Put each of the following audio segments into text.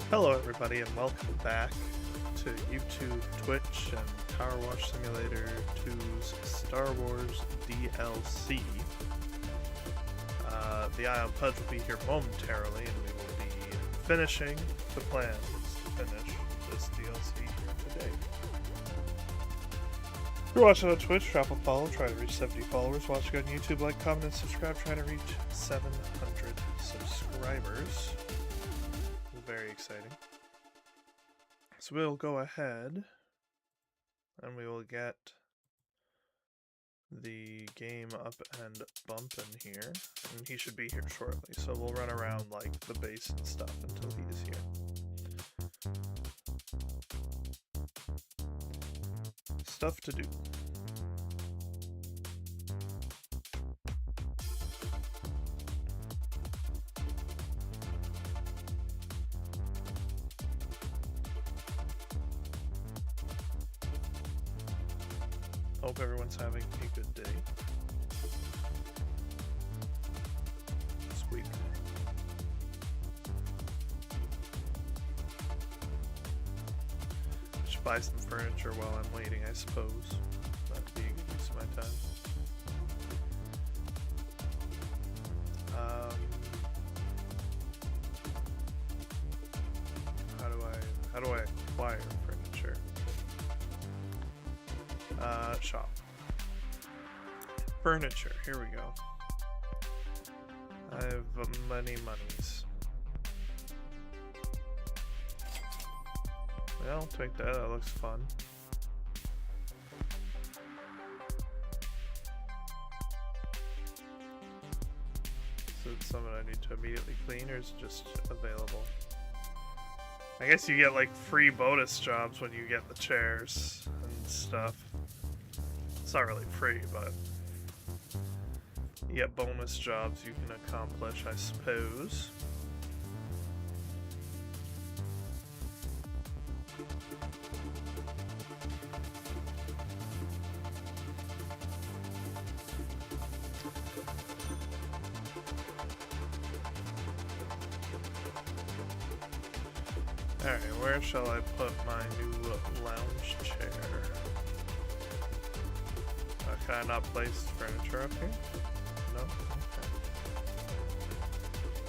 Hello everybody and welcome back to YouTube, Twitch, and PowerWash Simulator 2's Star Wars DLC. The IonPudge will be here momentarily and we will be finishing the plans to finish this DLC here today. If you're watching on Twitch, drop a follow, try to reach 70 followers. Watching on YouTube, like, comment, and subscribe, trying to reach 700 subscribers. Very exciting. So we'll go ahead and we will get the game up and bumping here, and he should be here shortly, so we'll run around like the base and stuff until he's here. Stuff to do. Hope everyone's having a good day. Sweet. Should buy some furniture while I'm waiting, I suppose. That'd be a good use of my time. How do I acquire furniture? Shop. Furniture, here we go. I have many monies. Well, I'll take that, that looks fun. So it's something I need to immediately clean, or is it just available? I guess you get like free bonus jobs when you get the chairs and stuff. It's not really free, but you get bonus jobs you can accomplish, I suppose. Alright, where shall I put my new lounge chair? Can I not place furniture up here? No?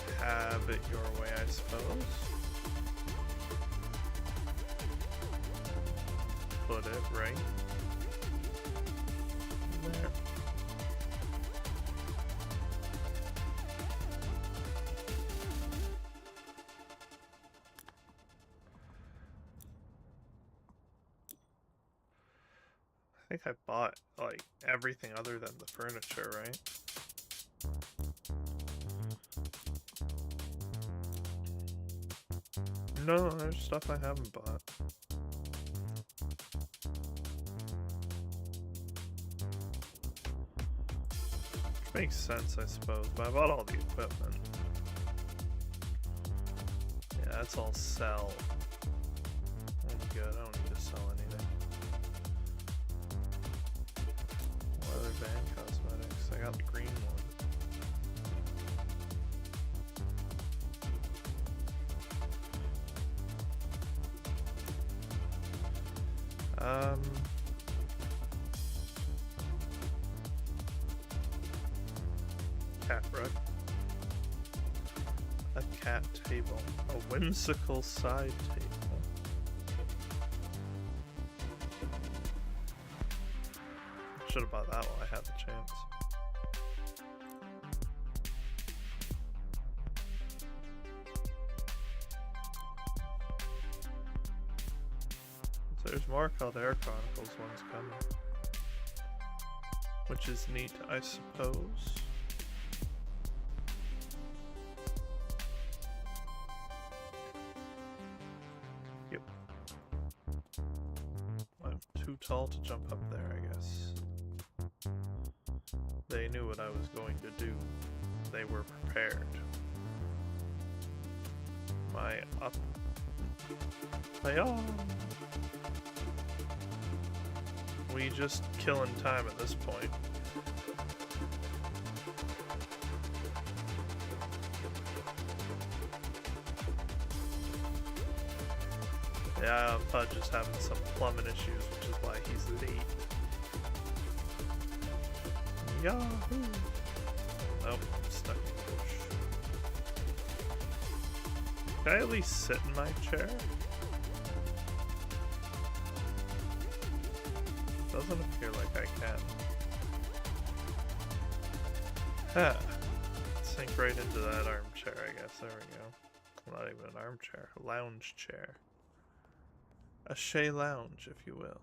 Okay. Have it your way, I suppose. Put it right there. I think I bought, like, everything other than the furniture, right? No, there's stuff I haven't bought. Which makes sense, I suppose, but I bought all the equipment. Yeah, that's all sell. I'm good, I don't need to sell anything. Other band cosmetics. I got the green one. Cat rug. A cat table. A whimsical side table. Should have bought that while I had the chance. So there's more called Air Chronicles ones coming. Which is neat, I suppose. Yep. I'm too tall to jump up there, I guess. They knew what I was going to do. They were prepared. My up. We just killing time at this point. Yeah, Pudge is having some plumbing issues, which is why he's late. Yahoo! Nope, I'm stuck in the bush. Can I at least sit in my chair? Doesn't appear like I can. Huh. Sink right into that armchair, I guess. There we go. Not even an armchair. A lounge chair. A Shea lounge, if you will.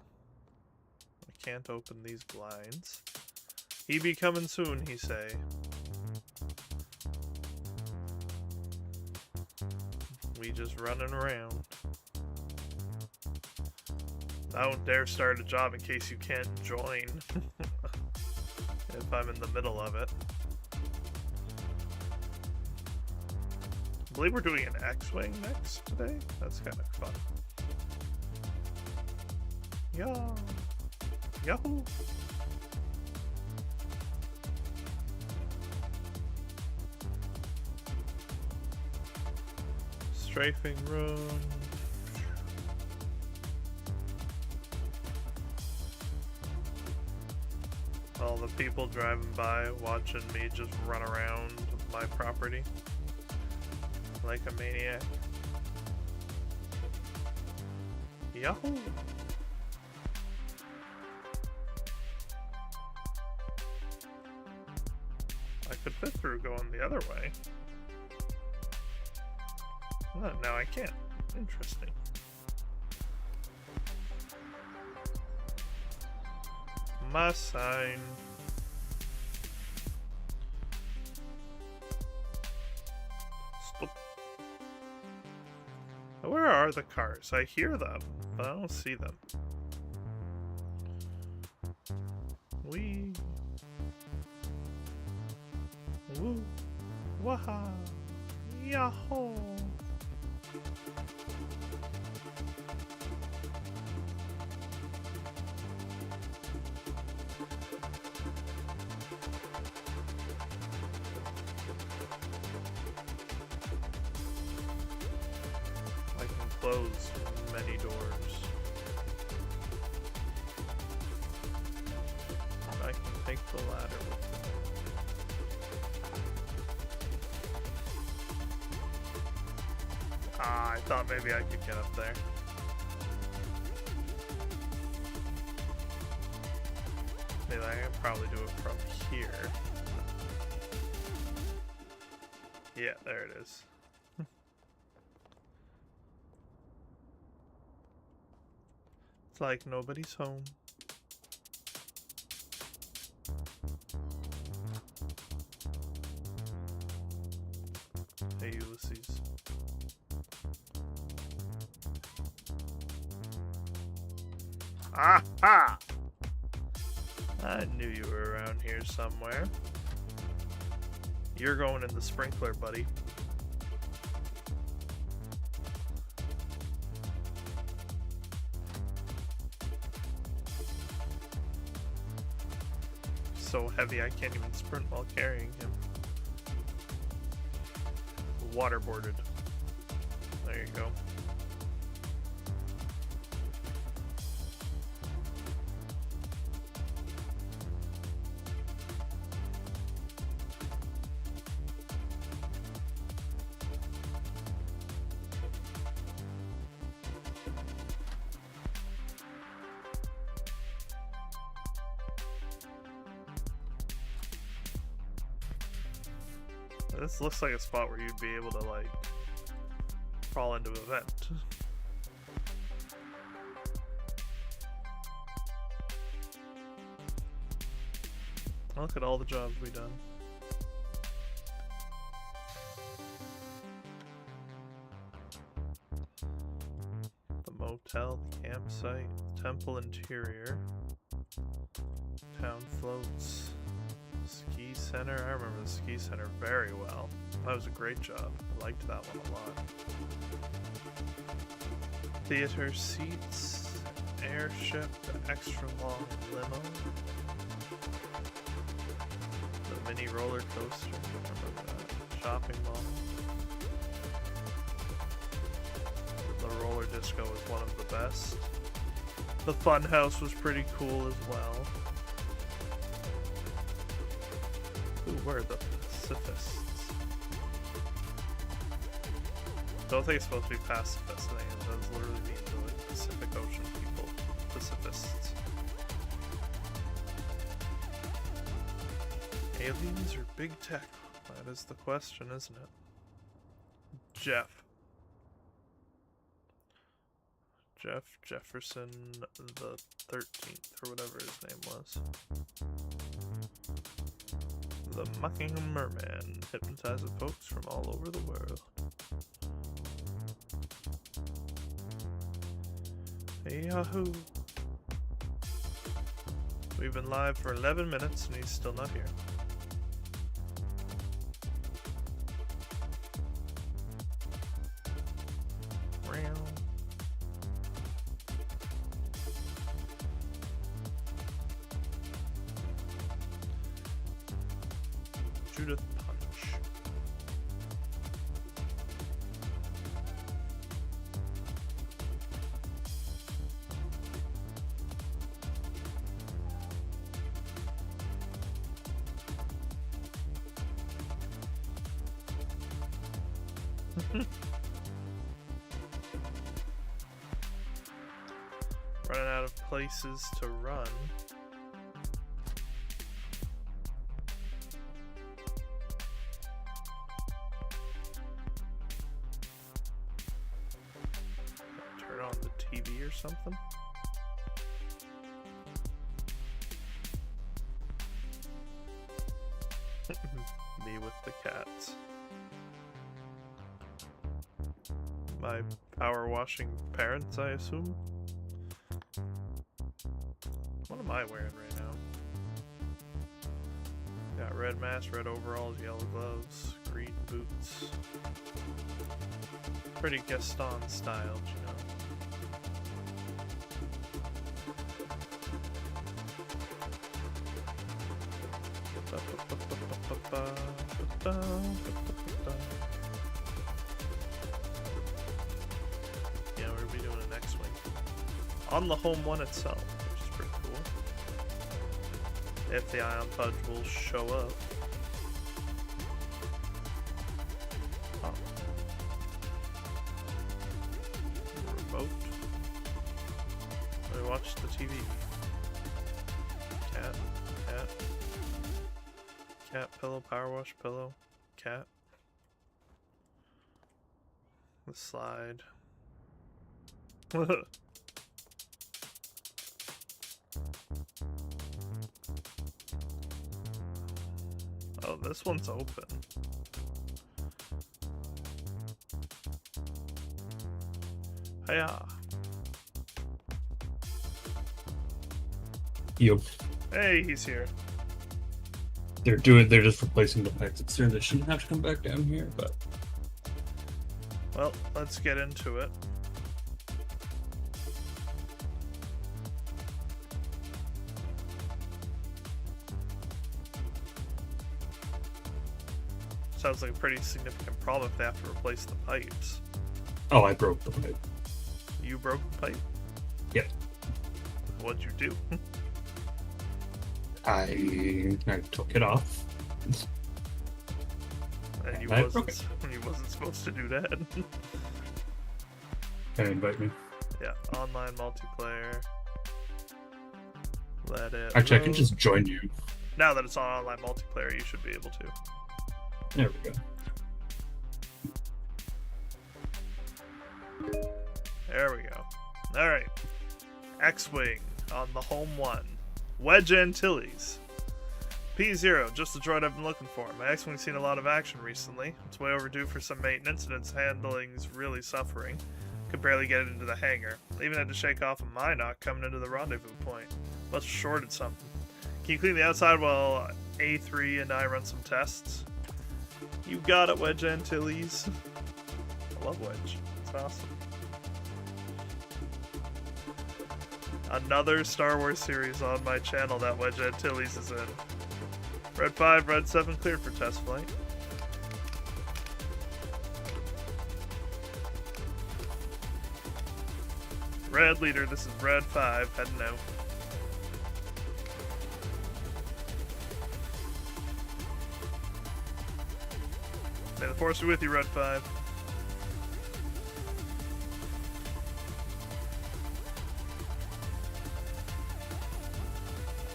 I can't open these blinds. He be coming soon, he say. We just running around. Don't dare start a job in case you can't join. If I'm in the middle of it. I believe we're doing an X-Wing next today. That's kind of fun. Yo! Yahoo! Strafing room. All the people driving by watching me just run around my property like a maniac. Yahoo! I could fit through going the other way. Oh, now I can't. Interesting. My sign. Stop. Where are the cars? I hear them, but I don't see them. Wee. Woo. Waha. Yahoo. I can close many doors. I can take the ladder with me. Ah, I thought maybe I could get up there. Maybe I can probably do it from here. Yeah, there it is. It's like nobody's home. Hey, Ulysses. Aha! I knew you were around here somewhere. You're going in the sprinkler, buddy. So heavy I can't even sprint while carrying him. Waterboarded. There you go. This looks like a spot where you'd be able to, like, crawl into a vent. Look at all the jobs we've done. The motel, the campsite, temple interior, town floats. Ski center. I remember the ski center very well. That was a great job. I liked that one a lot. Theater seats, airship, the extra long limo, the mini roller coaster. Remember that? Shopping mall. The roller Disco was one of the best. The Funhouse was pretty cool as well. Who were the pacifists? Don't think it's supposed to be pacifist. I think it does literally mean the like, Pacific Ocean people. Pacifists. Aliens or big tech? That is the question, isn't it? Jeff Jefferson the 13th, or whatever his name was. The Muckingham Merman hypnotizes folks from all over the world. Hey Yahoo! We've been live for 11 minutes and he's still not here. Judith Punch. Running out of places to run. Turn on the TV or something. Me with the cats. My power washing parents, I assume. What am I wearing right now? Got red mask, red overalls, yellow gloves, green boots. Pretty Gaston styled, you know. Yeah, we'll be doing an X-Wing on the home one itself, which is pretty cool. If the IonPudge will show up. Oh. Remote. Let me watch the TV. Cat. Cat pillow, power wash pillow, cat. The slide. Oh, this one's open. Hiya. Yup. Hey, he's here. They're just replacing the exits there. They shouldn't have to come back down here, but Well, let's get into it. Sounds like a pretty significant problem if they have to replace the pipes. oh, I broke the pipe. You broke the pipe? Yep. What'd you do? I took it off. And you I broke wasn't supposed to do that. Can you invite me? Yeah, online multiplayer. Let it Actually, I can load. just join you. Now that it's on online multiplayer, you should be able to. There we go. There we go. Alright. X-Wing on the home one. Wedge Antilles. P0, just the droid I've been looking for. My X-Wing's seen a lot of action recently. It's way overdue for some maintenance and its handling's really suffering. Could barely get it into the hangar. Even had to shake off a Minoc coming into the rendezvous point. Must have shorted something. Can you clean the outside while A3 and I run some tests? You got it, Wedge Antilles. I love Wedge. It's awesome. Another Star Wars series on my channel that Wedge Antilles is in. Red 5, Red 7 cleared for test flight. Red leader, this is red 5, heading out. May the force be with you, red 5.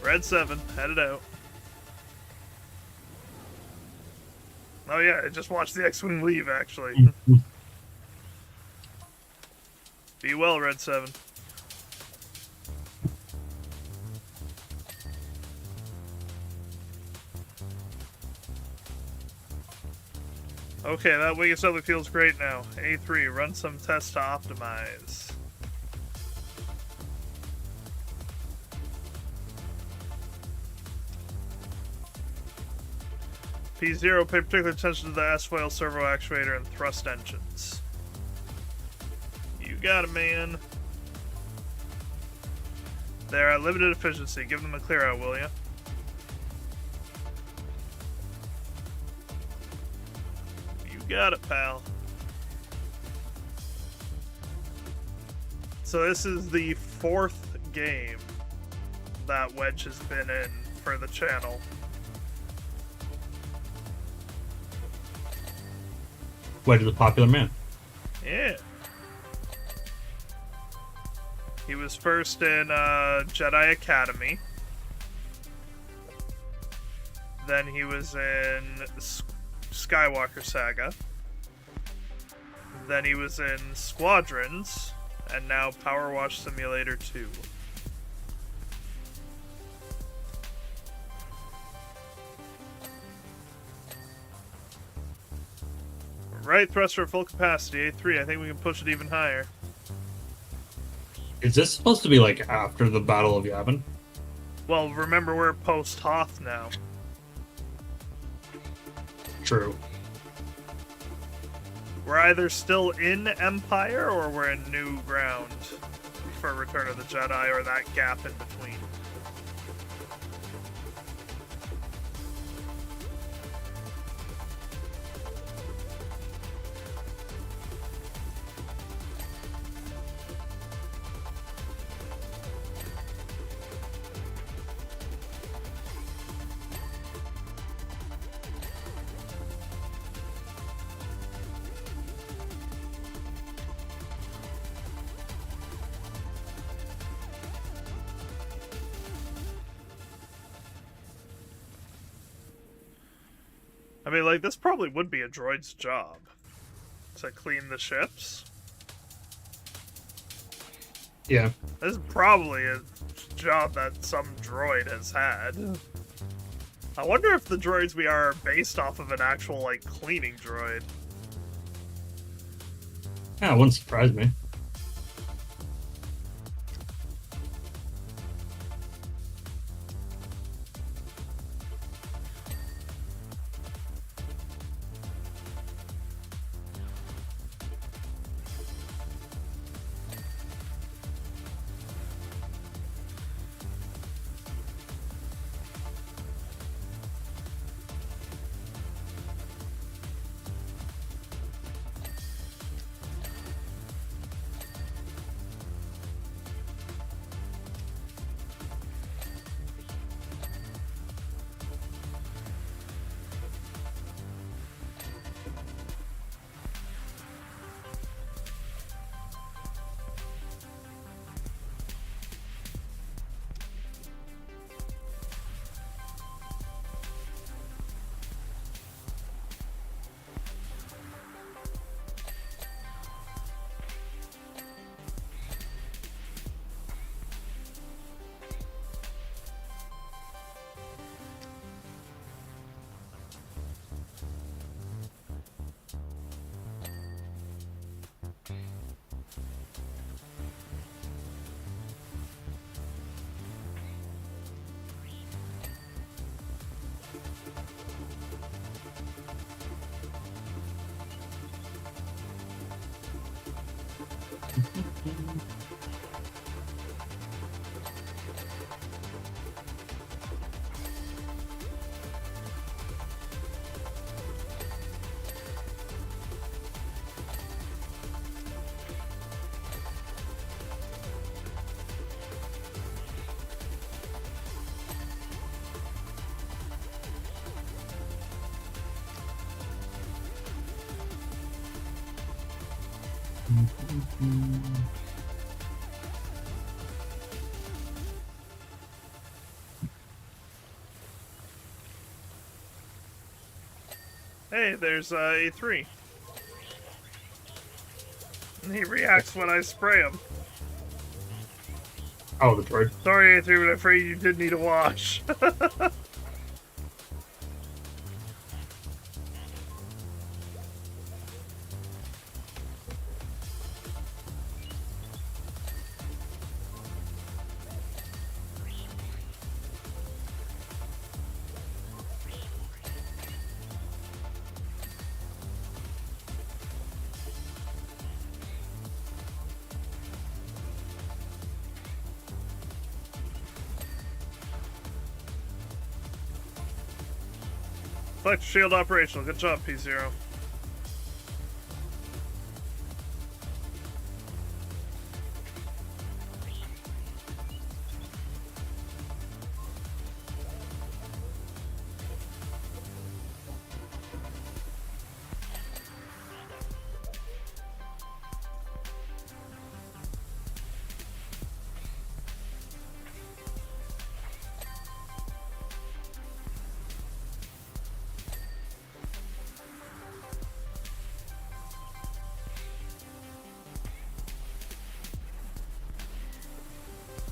Red 7, headed out. Oh yeah, I just watched the X-Wing leave, actually. Be well, red 7. Okay, that wing assembly feels great now. A3, run some tests to optimize. P0, pay particular attention to the S-foil servo actuator and thrust engines. You got it, man. They're at limited efficiency. Give them a clear out, will ya? You got it, pal. So this is the 4th game that Wedge has been in for the channel. Wedge is a popular man. Yeah. He was first in Jedi Academy. Then he was in Skywalker Saga. Then he was in Squadrons. And now PowerWash Simulator 2. Right thruster at full capacity, A3. I think we can push it even higher. Is this supposed to be like after the Battle of Yavin? Well, remember we're post Hoth now. True. We're either still in Empire or we're in new ground for Return of the Jedi, or that gap in between. I mean, like, this probably would be a droid's job. To clean the ships. Yeah. This is probably a job that some droid has had. I wonder if the droids we are based off of an actual, like, cleaning droid. Yeah, it wouldn't surprise me. Hey, there's A3. And he reacts when I spray him. Oh, the bird. Sorry, A3, but I'm afraid you did need a wash. Flex shield operational. Good job, P0.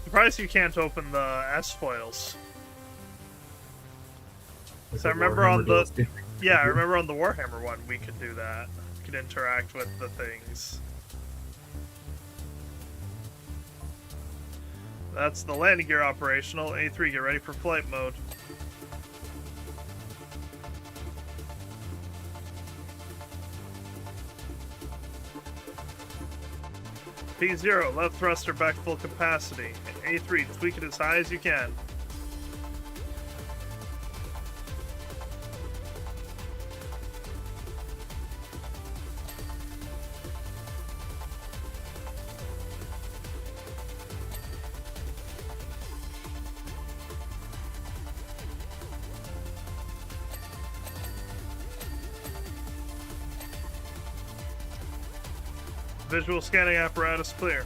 Surprised you can't open the S foils. So I remember on the I remember on the Warhammer one we could do that. We could interact with the things. That's the landing gear operational. A3, get ready for flight mode. P0, left thruster back full capacity. A3, tweak it as high as you can. Visual scanning apparatus clear.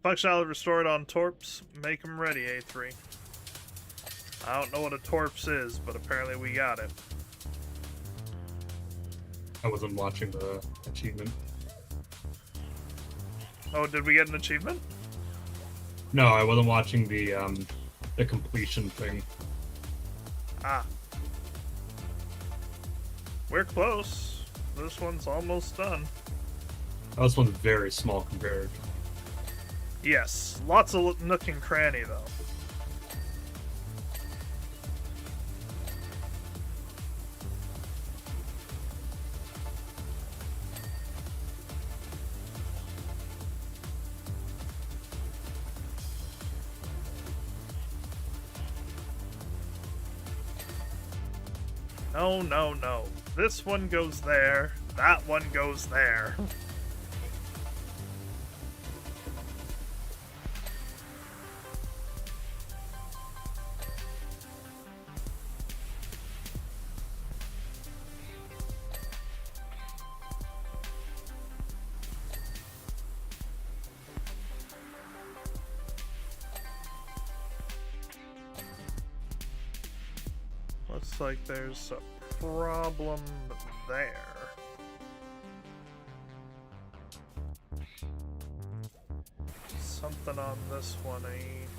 Functionality restored on torps. Make them ready, A3. I don't know what a torps is, but apparently we got it. I wasn't watching the achievement. Oh, did we get an achievement? No, I wasn't watching the completion thing. Ah. We're close. This one's almost done. Oh, this one's very small compared. Yes. Lots of nook and cranny, though. No, no, no. This one goes there. That one goes there. Looks like there's a problem there. Something on this one ain't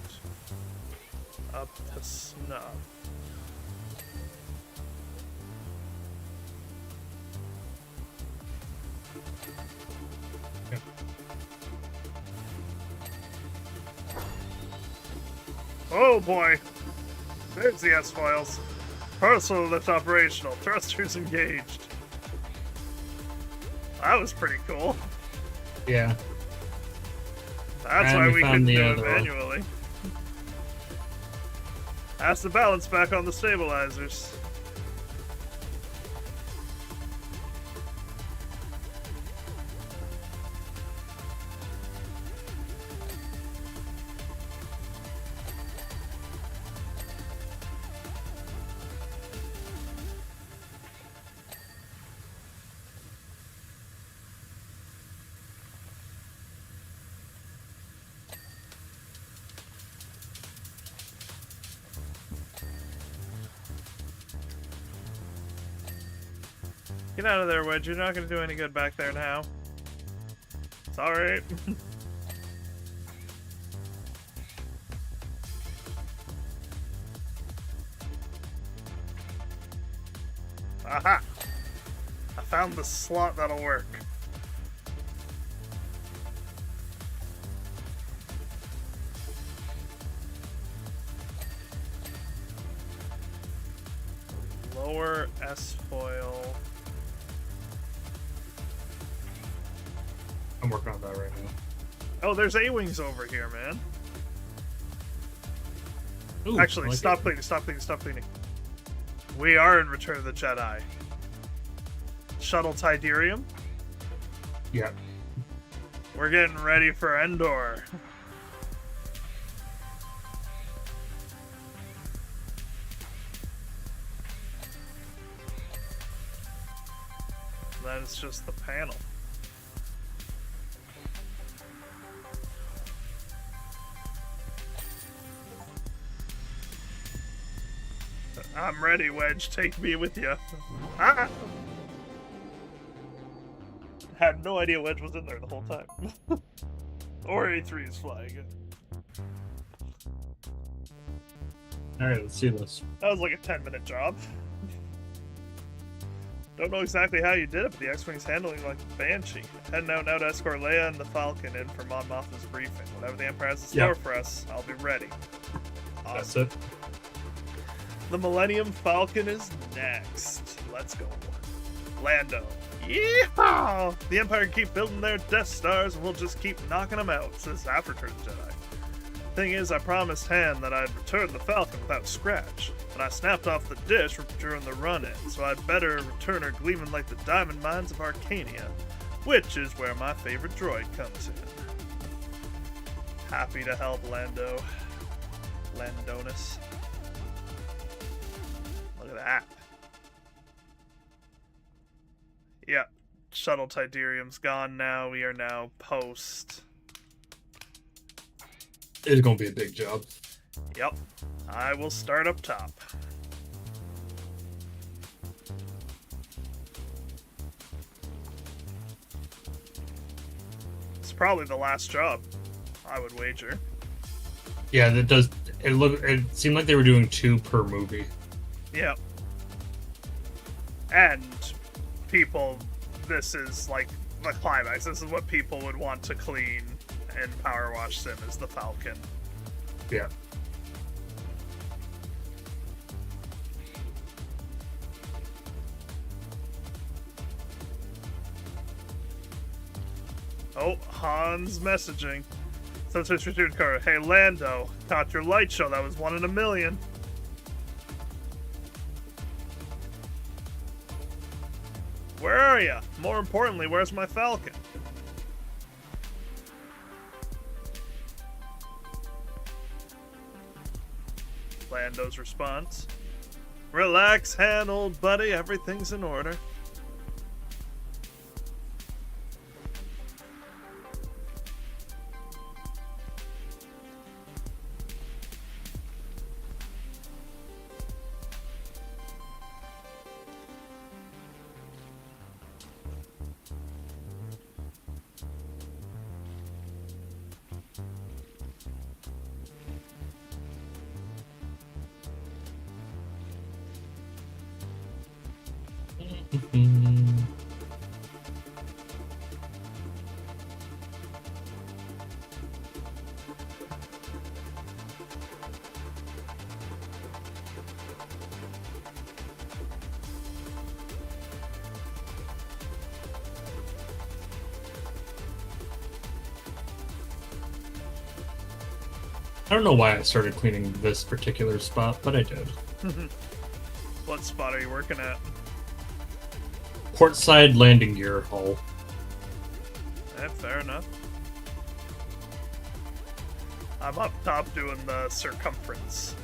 up to snuff. Yeah. Oh boy! There's the S-Files. Parcel lift operational. Thrusters engaged. That was pretty cool. Yeah. That's And why we we found couldn't the do it other one. manually. Ask the balance back on the stabilizers. Get out of there, Wedge. You're not gonna do any good back there now. It's alright. Aha! I found the slot that'll work. Lower S foil. I'm working on that right now. Oh, there's A-wings over here, man. Ooh, Actually, I like stop it. cleaning, stop cleaning, stop cleaning. We are in Return of the Jedi. Shuttle Tiderium. Yeah. We're getting ready for Endor. Then it's just the panel. I'm ready, Wedge. Take me with you. Ah! Had no idea Wedge was in there the whole time. Or A3 is flying it. Alright, let's see this. That was like a 10-minute job. Don't know exactly how you did it, but the X-Wing's handling like a banshee. Heading out now to escort Leia and the Falcon in for Mon Mothma's briefing. Whatever the Empire has in store for us, I'll be ready. That's it. The Millennium Falcon is next. Let's go. Lando. Yeehaw! The Empire can keep building their Death Stars and we'll just keep knocking them out. So this is after Return of the Jedi. Thing is, I promised Han that I'd return the Falcon without scratch, but I snapped off the dish during the run-in, so I'd better return her gleaming like the diamond mines of Arcania, which is where my favorite droid comes in. Happy to help, Lando. Landonus. Look at that. Yep. Shuttle Tiderium's gone now. We are now post. It's gonna be a big job. Yep. I will start up top. It's probably the last job, I would wager. Yeah, that does. It seemed like they were doing 2 per movie. Yep. And people, this is like the climax. This is what people would want to clean in PowerWash Sim is the Falcon. Yeah. Oh, Han's messaging. Substitute student car. Hey, Lando. Caught your light show. That was 1 in a million. Where are you? More importantly, where's my Falcon? Lando's response. Relax, Han, old buddy. Everything's in order. I don't know why I started cleaning this particular spot, but I did. What spot are you working at? Portside landing gear hull. Fair enough. I'm up top doing the circumference.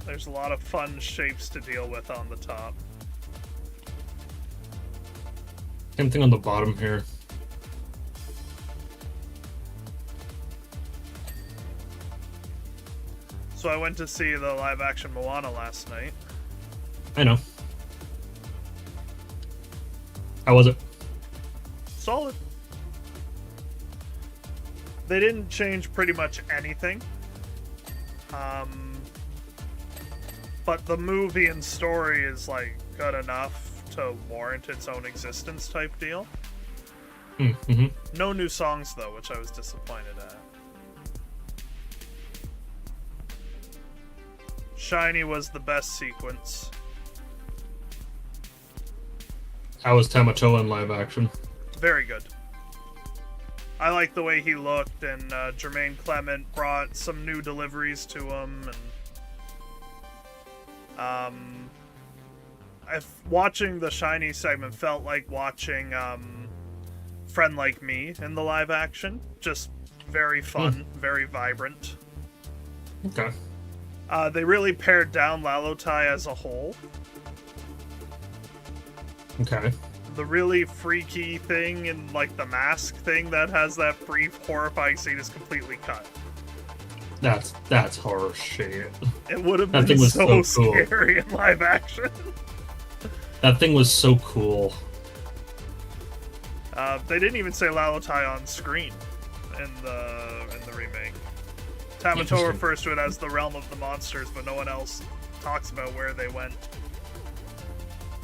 There's a lot of fun shapes to deal with on the top. Same thing on the bottom here. So I went to see the live-action Moana last night. I know. How was it? Solid. They didn't change pretty much anything. But the movie and story is, like, good enough to warrant its own existence type deal. Mm-hmm. No new songs, though, which I was disappointed at. Shiny was the best sequence. How was Tamatoa in live action? Very good. I like the way he looked, and Jermaine Clement brought some new deliveries to him, and watching the Shiny segment felt like watching Friend Like Me in the live action. Just very fun, very vibrant. Okay. They really pared down Lalotai as a whole. Okay. The really freaky thing and like the mask thing that has that brief horrifying scene is completely cut. That's horror shit. It would have That been thing was so so cool. scary in live action. That thing was so cool. They didn't even say Lalotai on screen in the remake. Tamatoa refers to it as the realm of the monsters, but no one else talks about where they went.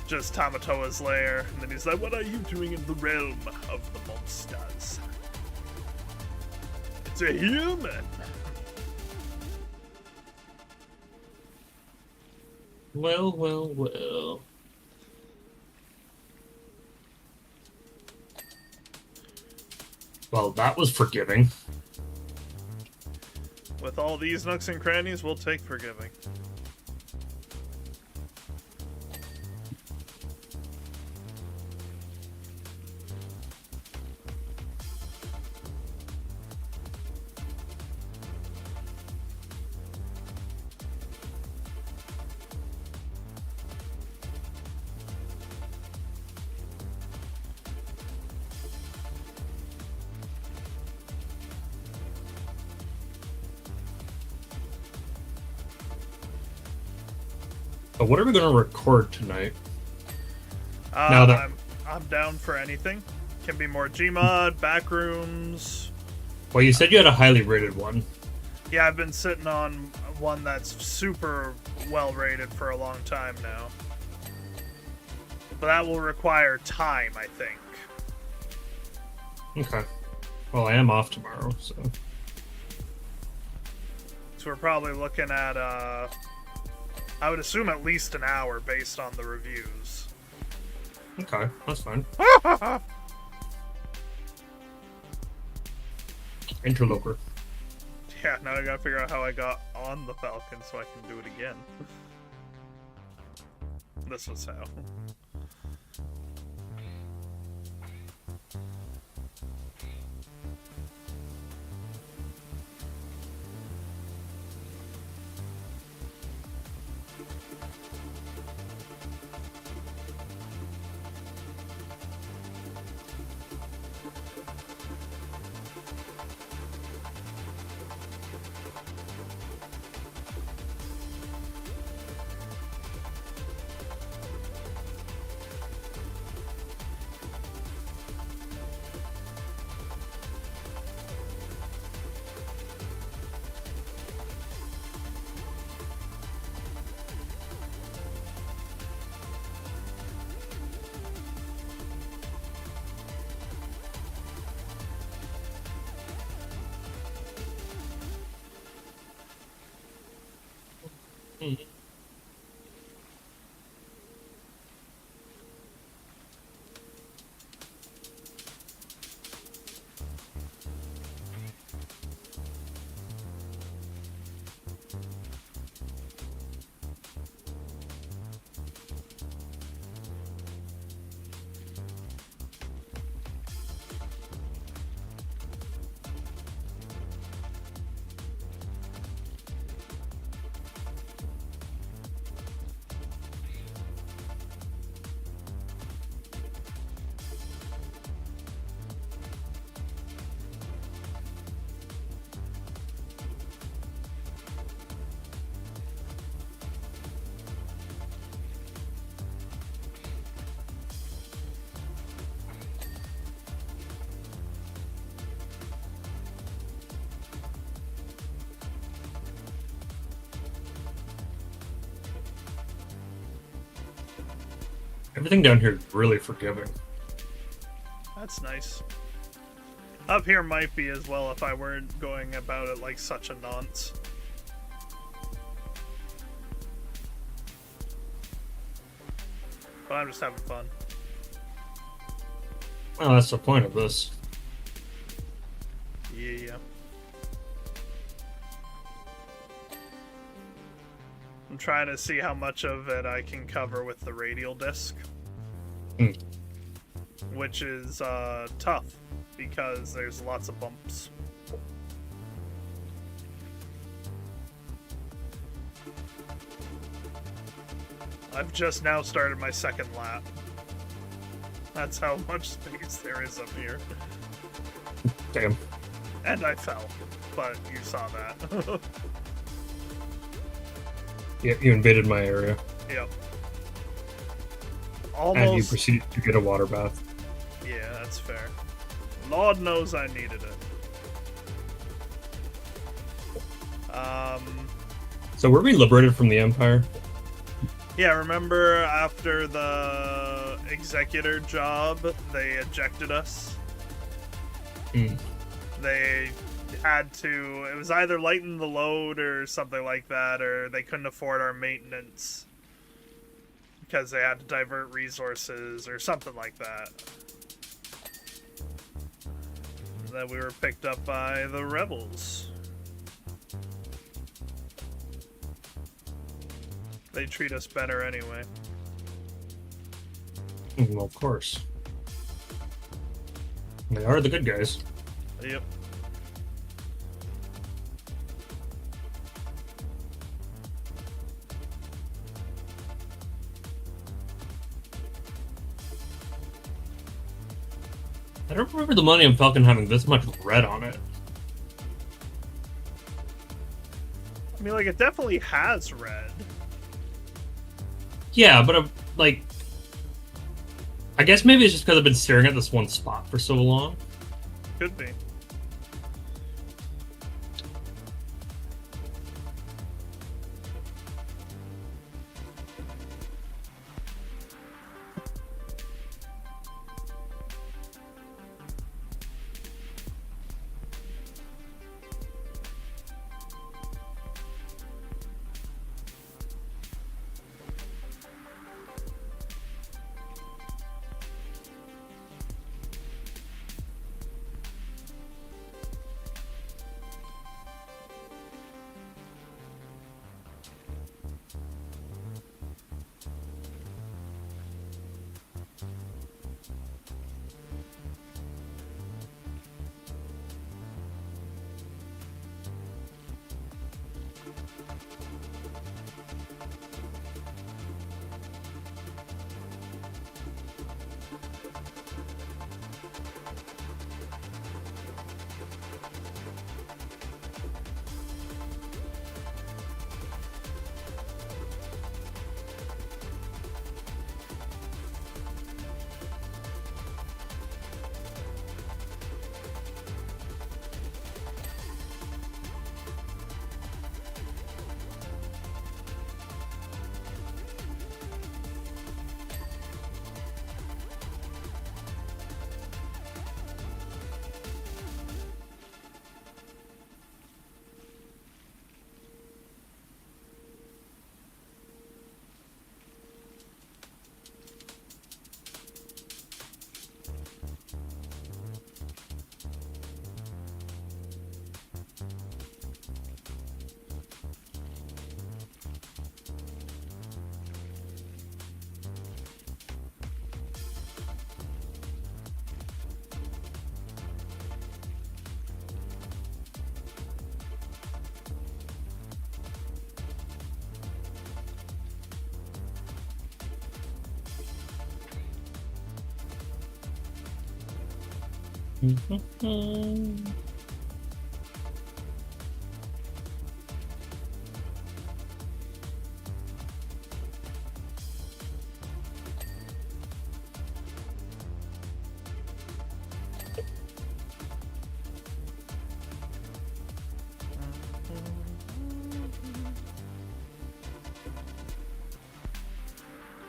Just Tamatoa's lair, and then he's like, "What are you doing in the realm of the monsters?" It's a human. Well, well, well. Well, that was forgiving. With all these nooks and crannies, we'll take forgiving. But what are we going to record tonight? Now that I'm down for anything. Can be more Gmod, backrooms. well, you said you had a highly rated one. Yeah, I've been sitting on one that's super well rated for a long time now. But that will require time, I think. Okay. Well, I am off tomorrow, so. So we're probably looking at, I would assume at least an hour based on the reviews. Okay, that's fine. Interloper. Yeah, now I gotta figure out how I got on the Falcon so I can do it again. This was how. Everything down here is really forgiving. That's nice. Up here might be as well if I weren't going about it like such a nonce. But I'm just having fun. Well, that's the point of this. Yeah. I'm trying to see how much of it I can cover with the radial disc. Which is tough, because there's lots of bumps. I've just now started my second lap. That's how much space there is up here. Damn. And I fell, but you saw that. Yeah, you invaded my area. Yep. And you Almost. proceeded to get a water bath. Yeah, that's fair. Lord knows I needed it. So were we liberated from the Empire? Yeah, remember after the executor job, they ejected us? They had to, it was either lighten the load or something like that, or they couldn't afford our maintenance because they had to divert resources or something like that. And then we were picked up by the rebels. They treat us better anyway. Well, of course. They are the good guys. Yep. I don't remember the Millennium Falcon having this much red on it. I mean, like, it definitely has red. Yeah, but like, I guess maybe it's just because I've been staring at this one spot for so long. Could be.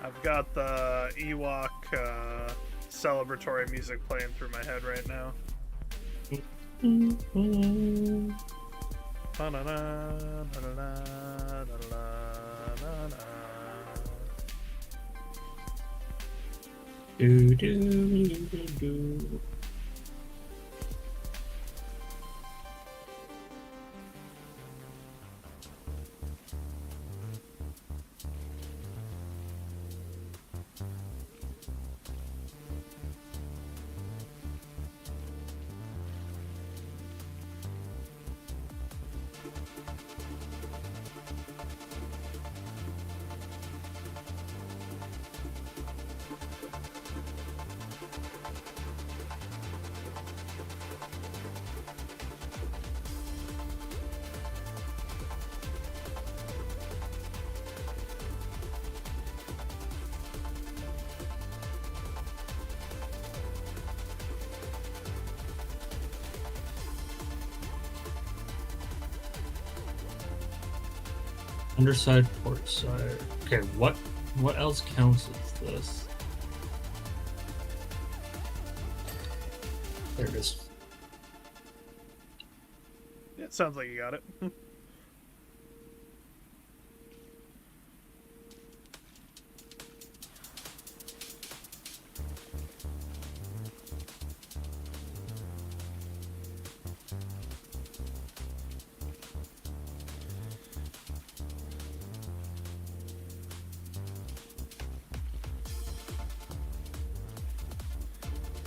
I've got the Ewok celebratory music playing through my head right now. Do, do, do, do. Underside, port side. Okay, what else counts as this? There it is. Yeah, sounds like you got it.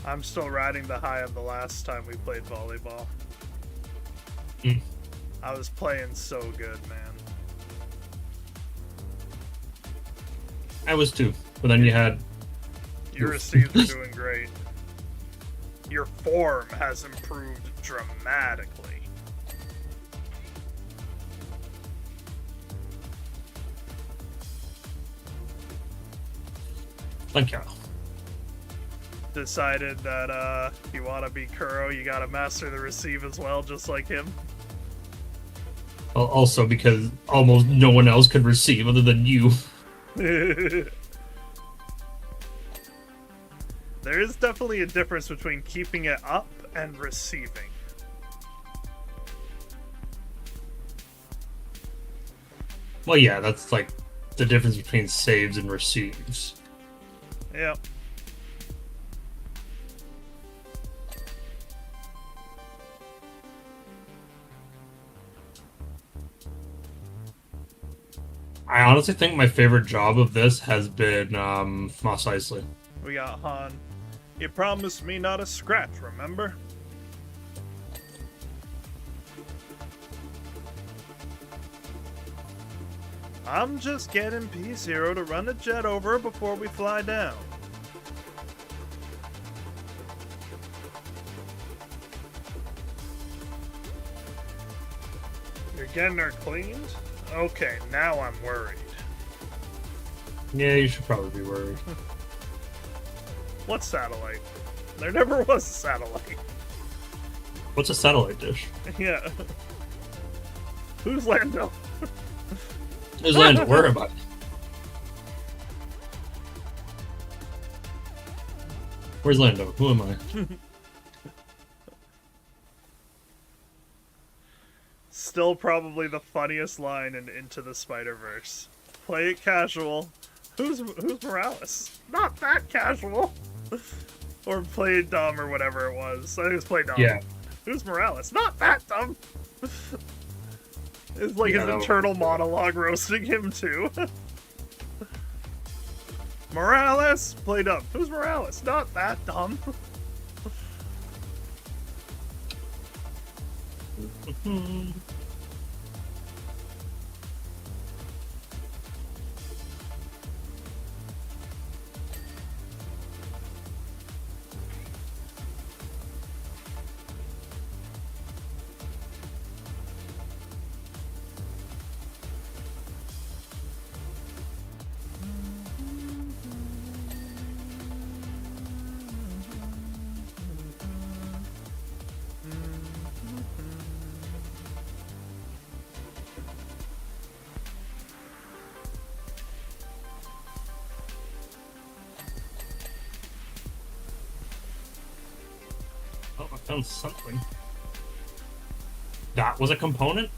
I'm still riding the high of the last time we played volleyball. I was playing so good, man. I was too, but then you had... Your receives are doing great. Your form has improved dramatically. Thank you. Decided that you want to be Kuro, you gotta master the receive as well, just like him. Well, also because almost no one else could receive other than you. There is definitely a difference between keeping it up and receiving. Well, yeah, that's like the difference between saves and receives. Yep. I honestly think my favorite job of this has been Mos Eisley. We got Han. You promised me not a scratch, remember? I'm just getting P0 to run a jet over before we fly down. You're getting her cleaned? Okay, now I'm worried. Yeah, you should probably be worried. What satellite? There never was a satellite. What's a satellite dish? Yeah. Who's Lando? There's Lando, where am I? Where's Lando? Who am I? Still probably the funniest line in Into the Spider-Verse. Play it casual. Who's Morales? Not that casual. Or play it dumb or whatever it was. I think it was play dumb. Yeah. Who's Morales? Not that dumb. It's like his internal monologue roasting him too. Morales, play dumb. Who's Morales? Not that dumb. Found something. That was a component?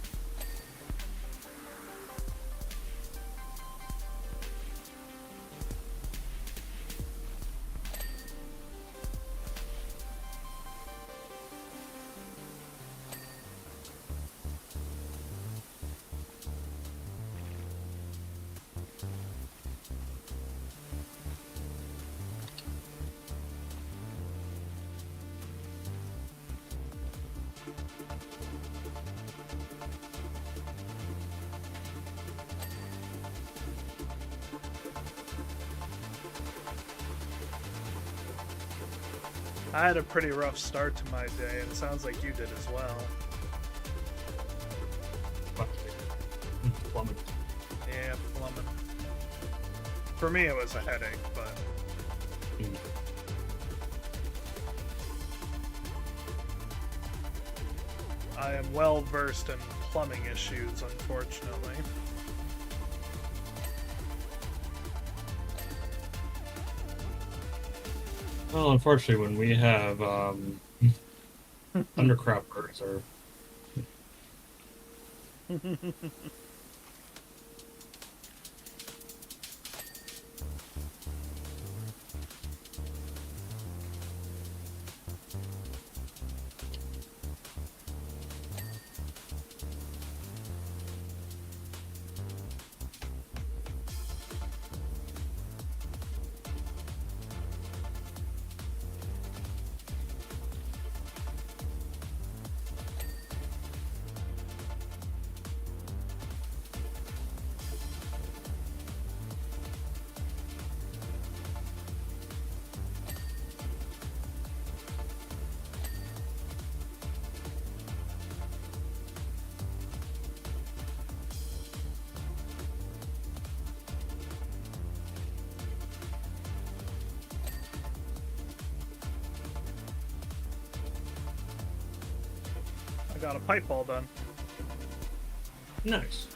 I had a pretty rough start to my day, and it sounds like you did as well. Plumbing. Yeah, plumbing. For me, it was a headache, but I am well versed in plumbing issues, unfortunately. Well, unfortunately, when we have undercroppers or I got a pipe ball done. nice.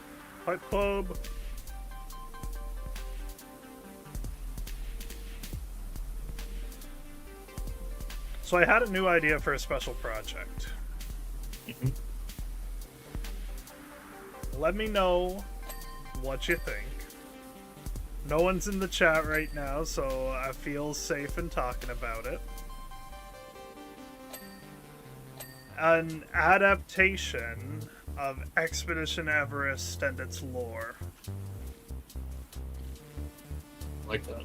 Pipe club. So I had a new idea for a special project. Mhm. Let me know what you think. No one's in the chat right now, so I feel safe in talking about it. An adaptation of Expedition Everest and its lore. Like that.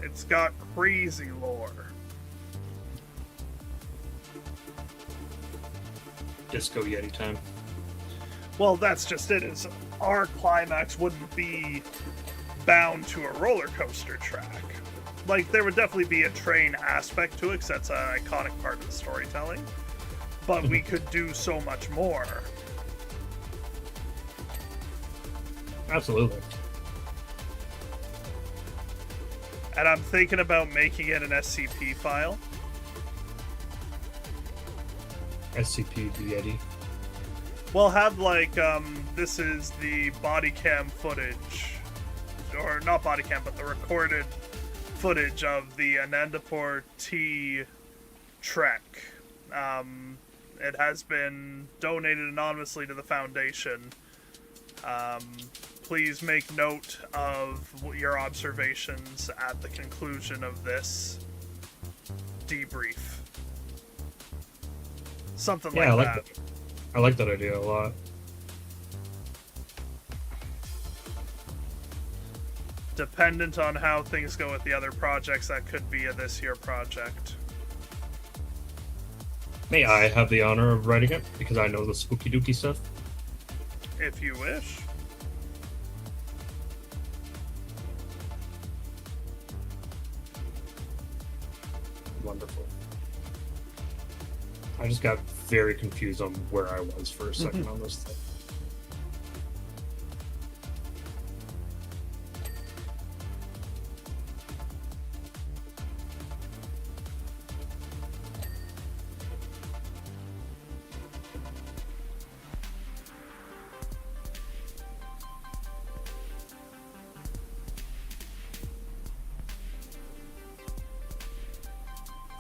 It's got crazy lore. Disco Yeti time. Well, that's just it, is our climax wouldn't be bound to a roller coaster track. Like, there would definitely be a train aspect to it, because that's an iconic part of the storytelling. But we could do so much more. Absolutely. And I'm thinking about making it an SCP file. SCP Yeti. We'll have, like, this is the body cam footage, or not body cam, but the recorded footage of the Anandapur T trek. It has been donated anonymously to the Foundation. Please make note of your observations at the conclusion of this debrief. Something Yeah, like I like that. that. I like that idea a lot. Dependent on how things go with the other projects, that could be a this year project. May I have the honor of writing it, because I know the spooky dooky stuff? If you wish. Wonderful. I just got very confused on where I was for a second on this thing.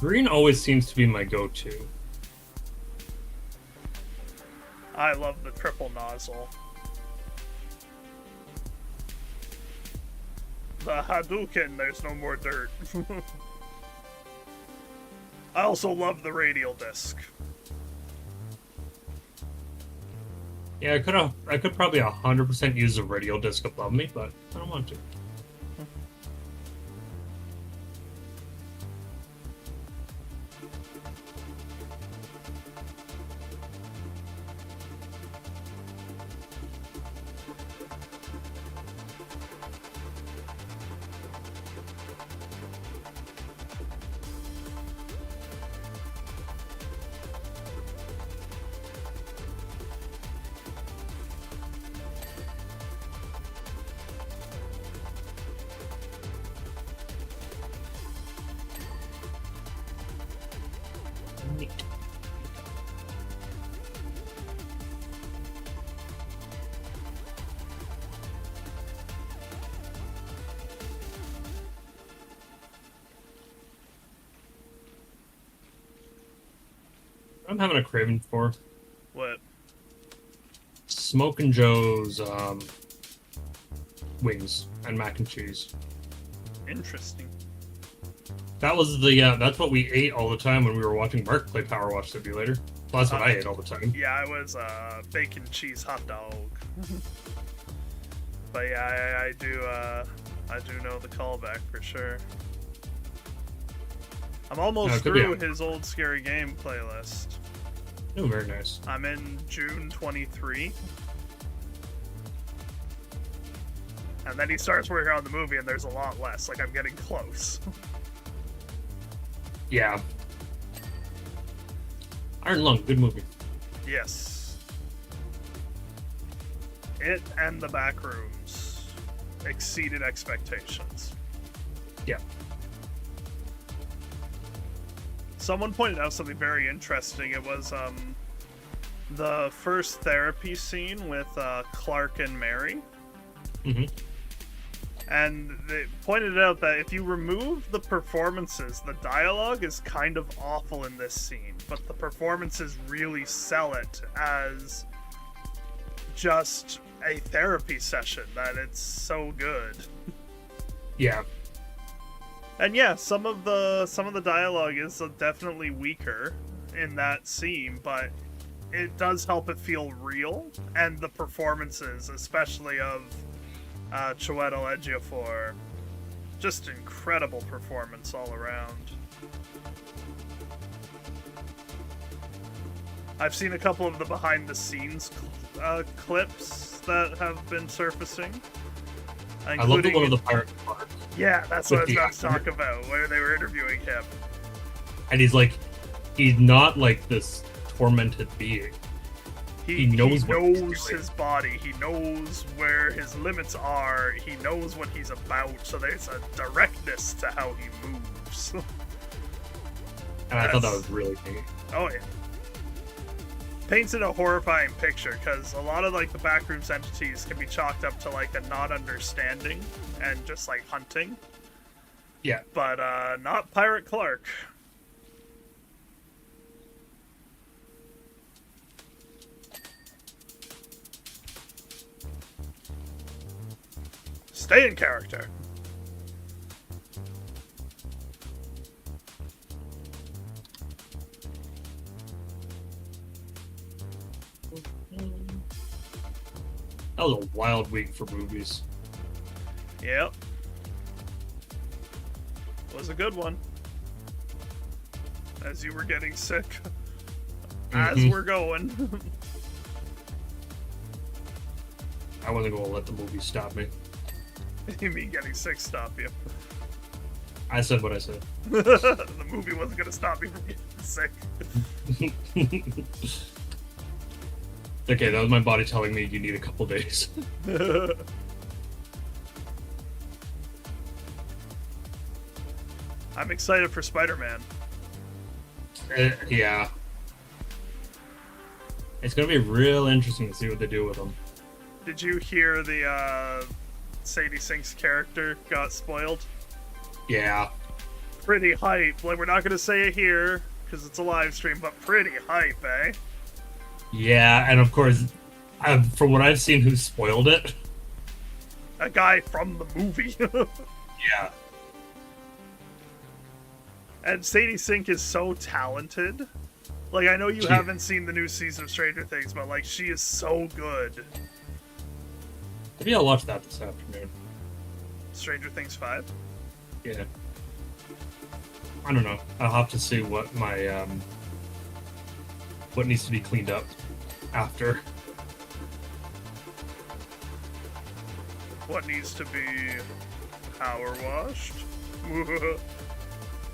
Green always seems to be my go-to. I love the triple nozzle. The Hadouken, there's no more dirt. I also love the radial disc. Yeah, I could probably 100% use the radial disc above me, but I don't want to. Neat. I'm having a craving for What? Smokin' Joe's wings and mac and cheese. Interesting. That was that's what we ate all the time when we were watching Mark play PowerWash Simulator. Well, that's what I ate all the time. Yeah, I was bacon cheese hot dog. But yeah, I do know the callback for sure. I'm almost through his old scary game playlist. Oh, very nice. I'm in June 23. And then he starts working on the movie and there's a lot less. Like, I'm getting close. Yeah. Iron Lung, good movie. Yes. It and the Backrooms exceeded expectations. Yeah. Someone pointed out something very interesting. It was the first therapy scene with Clark and Mary. Mm-hmm. And they pointed out that if you remove the performances, the dialogue is kind of awful in this scene, but the performances really sell it as just a therapy session, that it's so good. Yeah. And yeah, some of the dialogue is definitely weaker in that scene, but it does help it feel real, and the performances, especially of Chiwetel Ejiofor, just incredible performance all around. I've seen a couple of the behind-the-scenes clips that have been surfacing. I love the one of the pirate part. Yeah, that's what I was about to talk about, where they were interviewing him. And he's not like this tormented being. He knows his body. He knows where his limits are. He knows what he's about. So there's a directness to how he moves. And I thought that was really neat. Oh yeah. Paints in a horrifying picture, because a lot of like the Backrooms entities can be chalked up to like a not understanding and just like hunting. Yeah. But not Pirate Clark. Stay in character. That was a wild week for movies. Yep. Was a good one. As you were getting sick. As we're going. I wasn't going to let the movie stop me. You mean getting sick stop you? I said what I said. The movie wasn't going to stop me from getting sick. Okay, that was my body telling me you need a couple days. I'm excited for Spider-Man. Yeah. It's going to be real interesting to see what they do with him. Did you hear the Sadie Sink's character got spoiled? Yeah. Pretty hype. Like, we're not gonna say it here because it's a live stream, but pretty hype, eh? Yeah, and of course, from what I've seen, who spoiled it? A guy from the movie. Yeah. And Sadie Sink is so talented. Like, I know you haven't seen the new season of Stranger Things, but, like, she is so good. Maybe I'll watch that this afternoon. Stranger Things 5? Yeah. I don't know. I'll have to see what my, what needs to be cleaned up after. What needs to be power washed?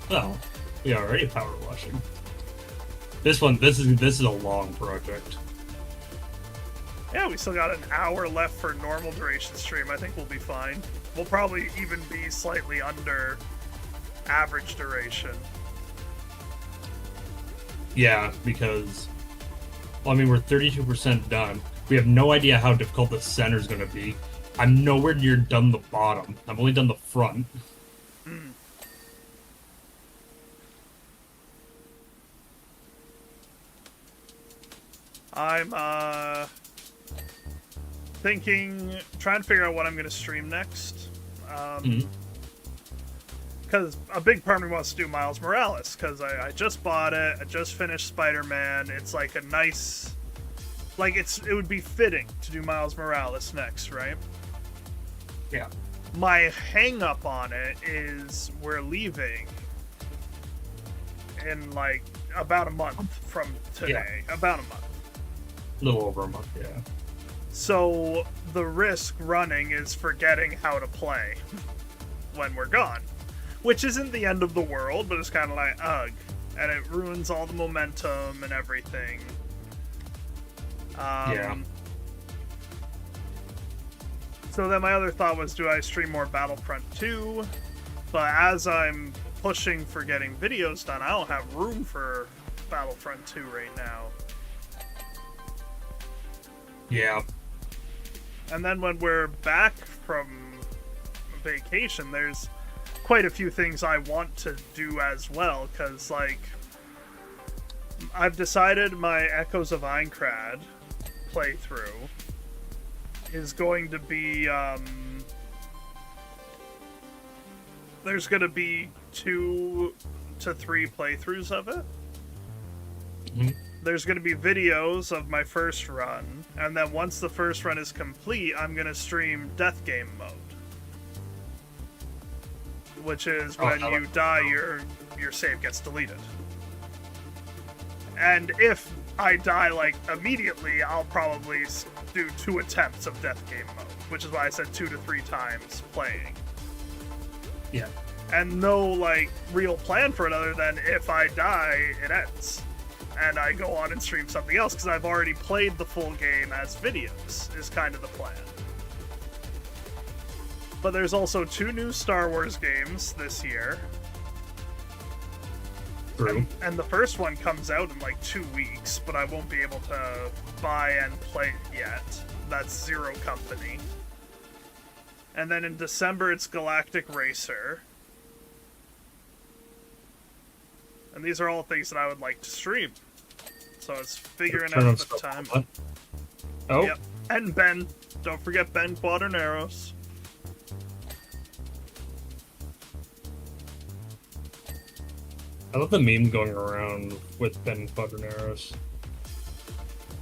Well, we are already power washing. This is a long project. Yeah, we still got an hour left for normal duration stream. I think we'll be fine. We'll probably even be slightly under average duration. Yeah, because, well, I mean, we're 32% done. We have no idea how difficult the center is going to be. I'm nowhere near done the bottom. I've only done the front. I'm trying to figure out what I'm going to stream next. Because a big part of me wants to do Miles Morales, because I just bought it, I just finished Spider-Man. It's like a nice, like, it would be fitting to do Miles Morales next, right? Yeah. My hang-up on it is we're leaving in, like, about a month from today. Yeah. About a month. A little over a month, yeah. So the risk running is forgetting how to play when we're gone. Which isn't the end of the world, but it's kind of like, ugh. And it ruins all the momentum and everything. Yeah. So then my other thought was, do I stream more Battlefront 2? But as I'm pushing for getting videos done, I don't have room for Battlefront 2 right now. Yeah. And then when we're back from vacation, there's quite a few things I want to do as well, because, like, I've decided my Echoes of Aincrad playthrough is going to be, there's going to be 2 to 3 playthroughs of it. Mm-hmm. There's going to be videos of my first run, and then once the first run is complete, I'm going to stream Death Game mode. Which is when you die, your save gets deleted. And if I die, like, immediately, I'll probably do 2 attempts of Death Game mode, which is why I said 2 to 3 times playing. Yeah. And no, like, real plan for it other than if I die, it ends. And I go on and stream something else, because I've already played the full game as videos, is kind of the plan. But there's also 2 new Star Wars games this year. True. And the first one comes out in like 2 weeks, but I won't be able to buy and play it yet. That's Zero Company. And then in December it's Galactic Racer. And these are all things that I would like to stream. So it's figuring out the time. Oh. Yep. And Ben. Don't forget Ben Quaterneros. I love the meme going around with Ben Quaterneros.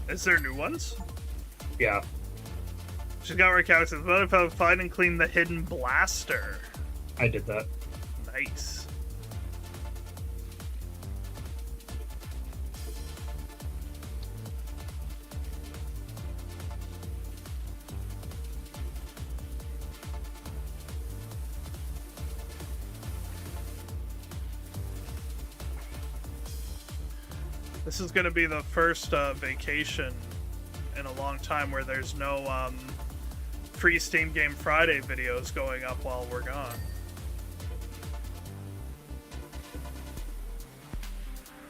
Is there new ones? Yeah. She's got Rick Alex says, what if I find and clean the hidden blaster? I did that. Nice. This is going to be the first vacation in a long time where there's no free Steam Game Friday videos going up while we're gone.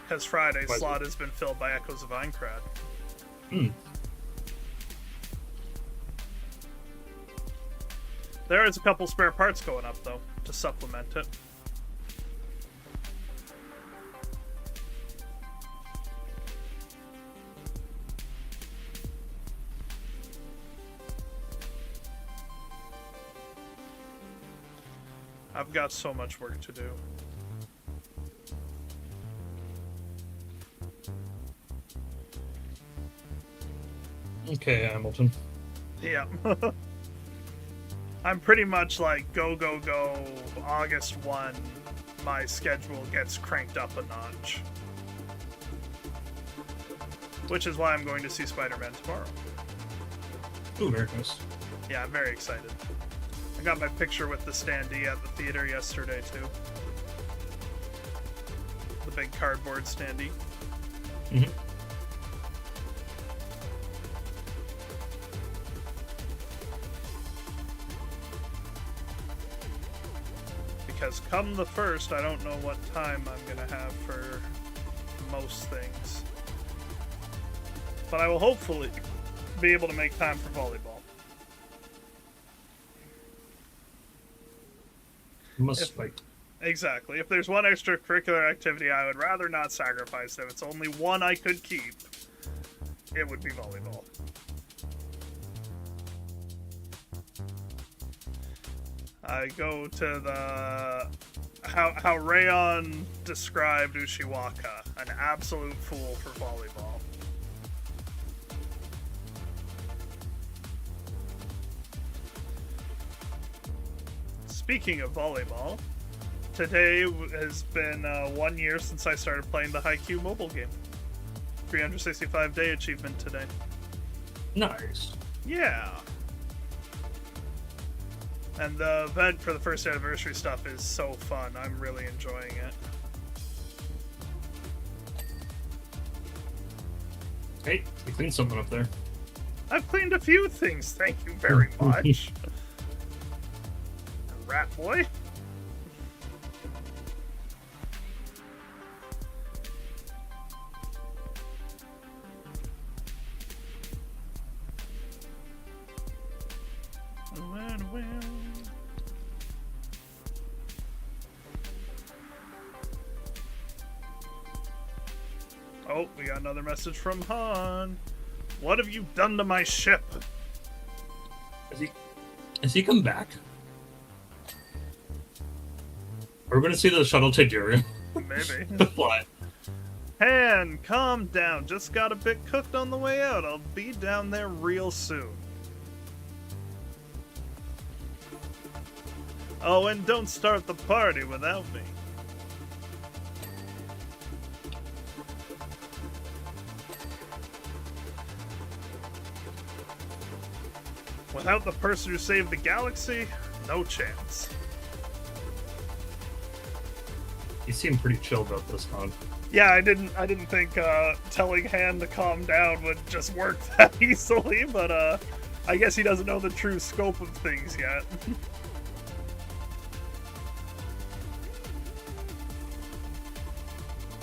Because Friday's slot has been filled by Echoes of Aincrad. There is a couple spare parts going up, though, to supplement it. I've got so much work to do. Okay, Hamilton. Yeah. I'm pretty much like go, go, go. August 1, my schedule gets cranked up a notch. Which is why I'm going to see Spider-Man tomorrow. Ooh, very nice. Yeah, I'm very excited. I got my picture with the standee at the theater yesterday, too. The big cardboard standee. Mm-hmm. Because come the 1st, I don't know what time I'm going to have for most things. But I will hopefully be able to make time for volleyball. You must fight. Exactly. If there's one extracurricular activity I would rather not sacrifice, if it's only one I could keep, it would be volleyball. I go to the... How Rayon described Ushiwaka, an absolute fool for volleyball. Speaking of volleyball, today has been 1 year since I started playing the Haikyuu mobile game. 365-day achievement today. Nice. Yeah. And the event for the first anniversary stuff is so fun. I'm really enjoying it. Hey, you cleaned something up there. I've cleaned a few things, thank you very much. Rat boy. Oh, we got another message from Han. What have you done to my ship? Has he come back? Are we going to see the shuttle Tigeria? Maybe. Fly. Han, calm down. Just got a bit cooked on the way out. I'll be down there real soon. Oh, and don't start the party without me. Without the person who saved the galaxy, no chance. You seem pretty chill about this, Han. Yeah, I didn't think telling Han to calm down would just work that easily, but I guess he doesn't know the true scope of things yet.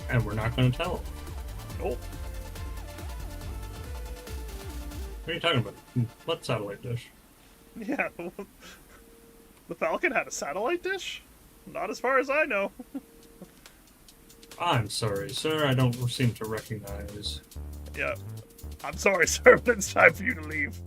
And we're not going to tell him. Nope. What are you talking about? What satellite dish? Yeah, the Falcon had a satellite dish? Not as far as I know. I'm sorry, sir. I don't seem to recognize. Yeah. I'm sorry, sir, but it's time for you to leave.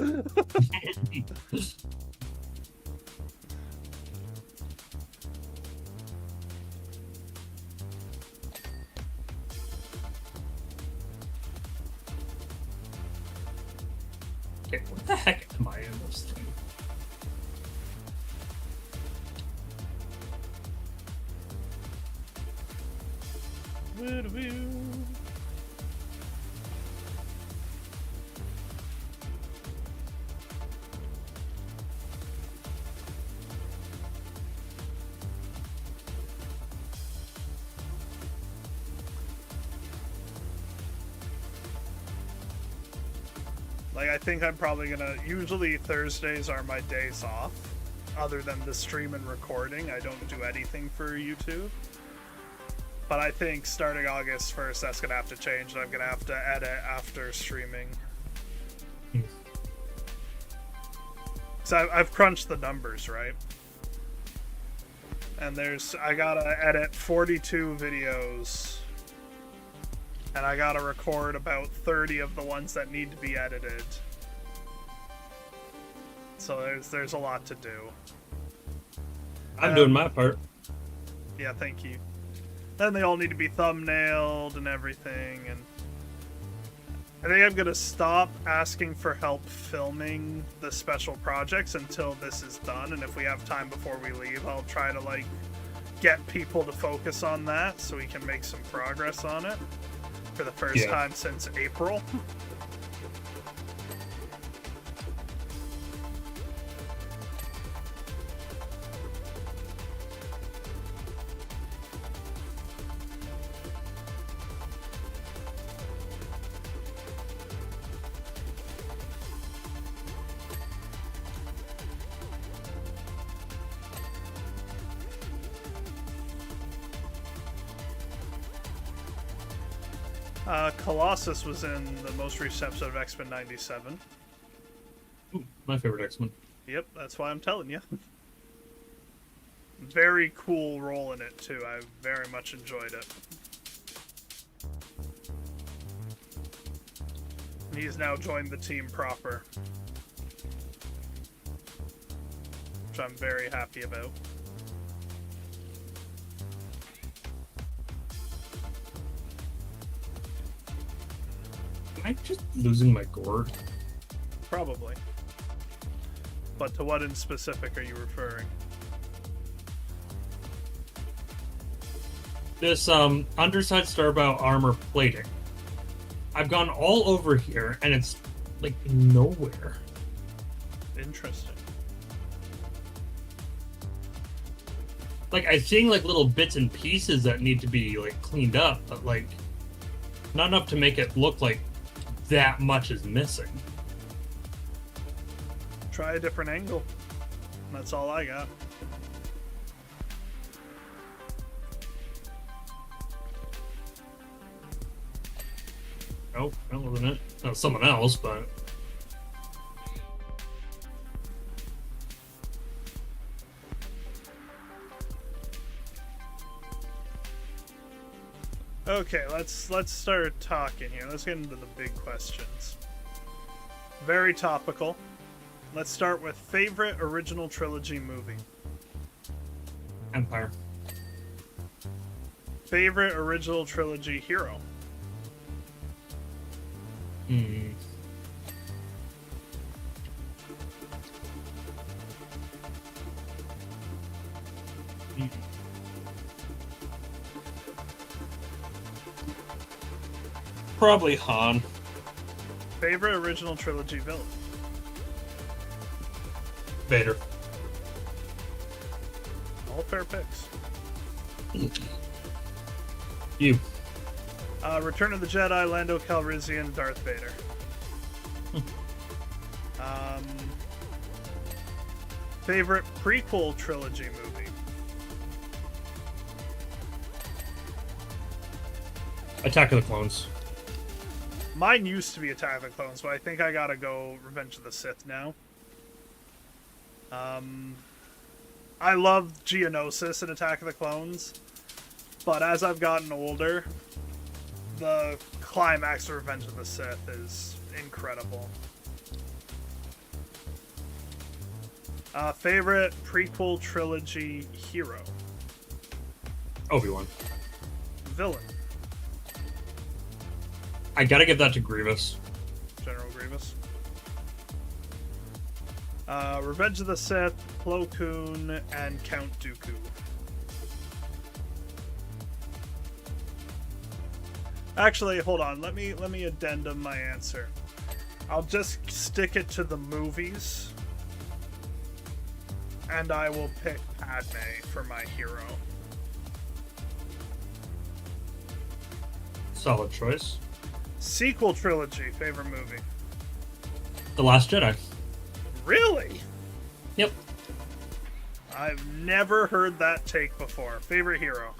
Okay, what the heck am I in this thing? Like, I think I'm probably gonna... Usually Thursdays are my days off. Other than the stream and recording, I don't do anything for YouTube. But I think starting August 1st, that's gonna have to change, and I'm gonna have to edit after streaming. So I've crunched the numbers, right? And I gotta edit 42 videos. And I gotta record about 30 of the ones that need to be edited. So there's a lot to do. I'm doing my part. Yeah, thank you. Then they all need to be thumbnailed and everything, and I think I'm gonna stop asking for help filming the special projects until this is done, and if we have time before we leave, I'll try to, like, get people to focus on that so we can make some progress on it for the first time since April. Colossus was in the most recent episode of X-Men 97. Ooh, my favorite X-Men. Yep, that's why I'm telling you. Very cool role in it, too. I very much enjoyed it. He's now joined the team proper, which I'm very happy about. Am I just losing my gourd? Probably. But to what in specific are you referring? This underside starbow armor plating. I've gone all over here and it's like nowhere. Interesting. Like I'm seeing like little bits and pieces that need to be like cleaned up, but like not enough to make it look like that much is missing. Try a different angle. That's all I got. Nope, that wasn't it. That was someone else, but Okay, let's start talking here. Let's get into the big questions. Very topical. Let's start with favorite original trilogy movie. Empire. Favorite original trilogy hero. Probably Han. Favorite original trilogy villain. Vader. All fair picks. You. Return of the Jedi, Lando Calrissian, Darth Vader. Favorite prequel trilogy movie. Attack of the Clones. Mine used to be Attack of the Clones, but I think I gotta go Revenge of the Sith now. I love Geonosis in Attack of the Clones, but as I've gotten older, the climax of Revenge of the Sith is incredible. Favorite prequel trilogy hero. Obi-Wan. Villain. I gotta give that to Grievous. General Grievous. Revenge of the Sith, Plo Koon, and Count Dooku. Actually, hold on. Let me addendum my answer. I'll just stick it to the movies, and I will pick Padme for my hero. Solid choice. Sequel trilogy, favorite movie. The Last Jedi. Really? Yep. I've never heard that take before. Favorite hero.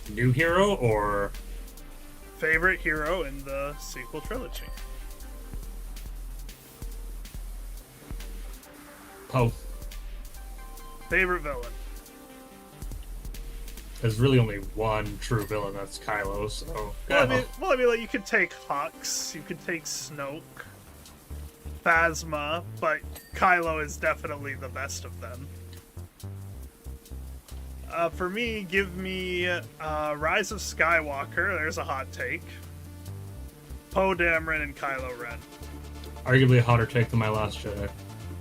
New hero or Favorite hero in the sequel trilogy. Poe. Favorite villain. There's really only one true villain, that's Kylo, so... Well, I mean, like, you could take Hux, you could take Snoke. Phasma, but Kylo is definitely the best of them. For me, give me Rise of Skywalker. There's a hot take. Poe Dameron and Kylo Ren. Arguably a hotter take than My Last Jedi.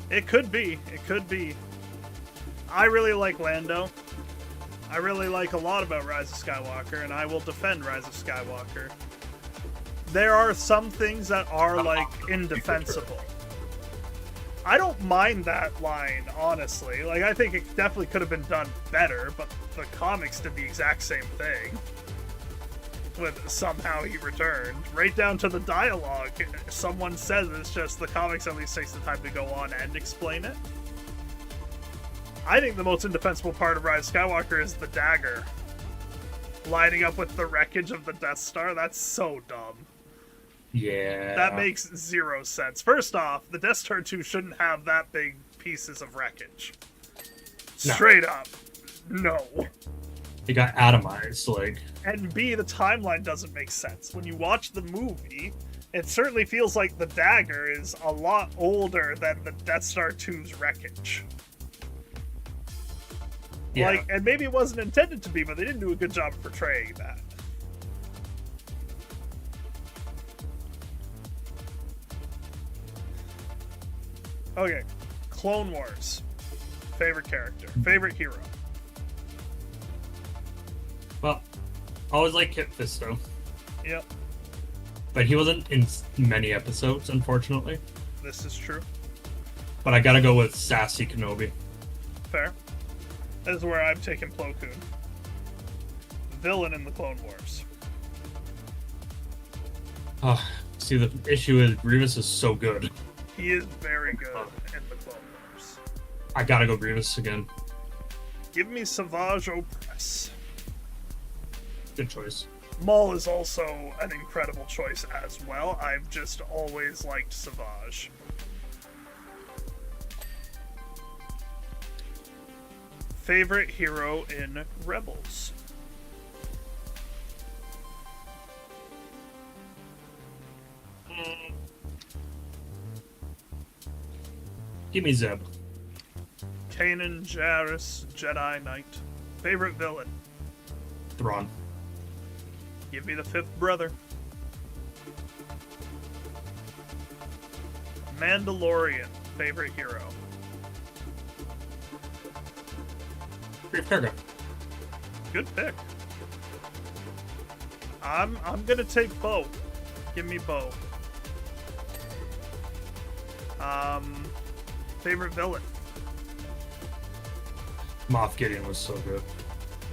It could be. It could be. I really like Lando. I really like a lot about Rise of Skywalker, and I will defend Rise of Skywalker. There are some things that are, like, indefensible. I don't mind that line, honestly. Like, I think it definitely could have been done better, but the comics did the exact same thing. With somehow he returned. Right down to the dialogue. Someone says it's just the comics at least takes the time to go on and explain it. I think the most indefensible part of Rise of Skywalker is the dagger. Lining up with the wreckage of the Death Star. That's so dumb. Yeah. That makes zero sense. First off, the Death Star 2 shouldn't have that big pieces of wreckage. Straight up. No. It got atomized, like... And B, the timeline doesn't make sense. When you watch the movie, it certainly feels like the dagger is a lot older than the Death Star 2's wreckage. Yeah. Like, and maybe it wasn't intended to be, but they didn't do a good job of portraying that. Okay, Clone Wars. Favorite character. Favorite hero. Well, I always like Kit Fisto. Yep, But he wasn't in many episodes, unfortunately. this is true. But I gotta go with Sassy Kenobi. Fair. That is where I'm taking Plo Koon. Villain in the Clone Wars. See, the issue is Grievous is so good. He is very good in the Clone Wars. I gotta go Grievous again. Give me Savage Opress. Good choice. Maul is also an incredible choice as well. I've just always liked Savage. Favorite hero in Rebels? Give me Zeb. Kanan Jarrus, Jedi Knight. Favorite villain? Thrawn. Give me the fifth brother. Mandalorian, favorite hero? Grief Karga. Good pick. I'm gonna take Bo. Give me Bo. Favorite villain? Moff Gideon was so good.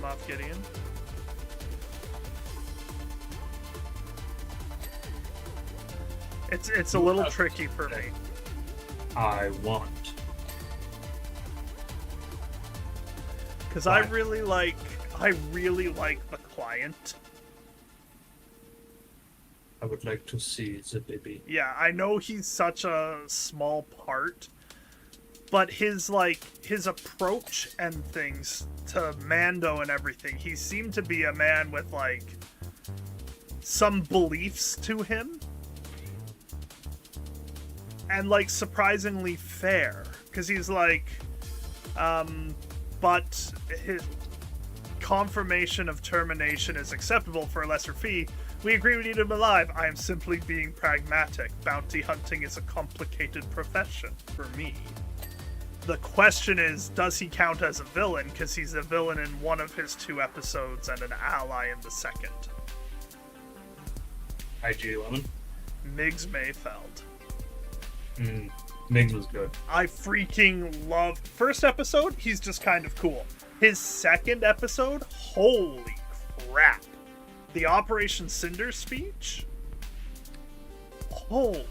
Moff Gideon. It's a little tricky for me. I want. Because I really like the Client. I would like to see the baby. Yeah, I know he's such a small part, but his approach and things to Mando and everything, he seemed to be a man with like some beliefs to him. And like surprisingly fair. Because he's like but his confirmation of termination is acceptable for a lesser fee. We agree we need him alive. I am simply being pragmatic. Bounty hunting is a complicated profession for me. The question is, does he count as a villain? Because he's a villain in one of his 2 episodes and an ally in the second. IG-11. Miggs Mayfeld. Miggs was good. I freaking love... First episode, he's just kind of cool. His second episode, holy crap. The Operation Cinder speech? Oh.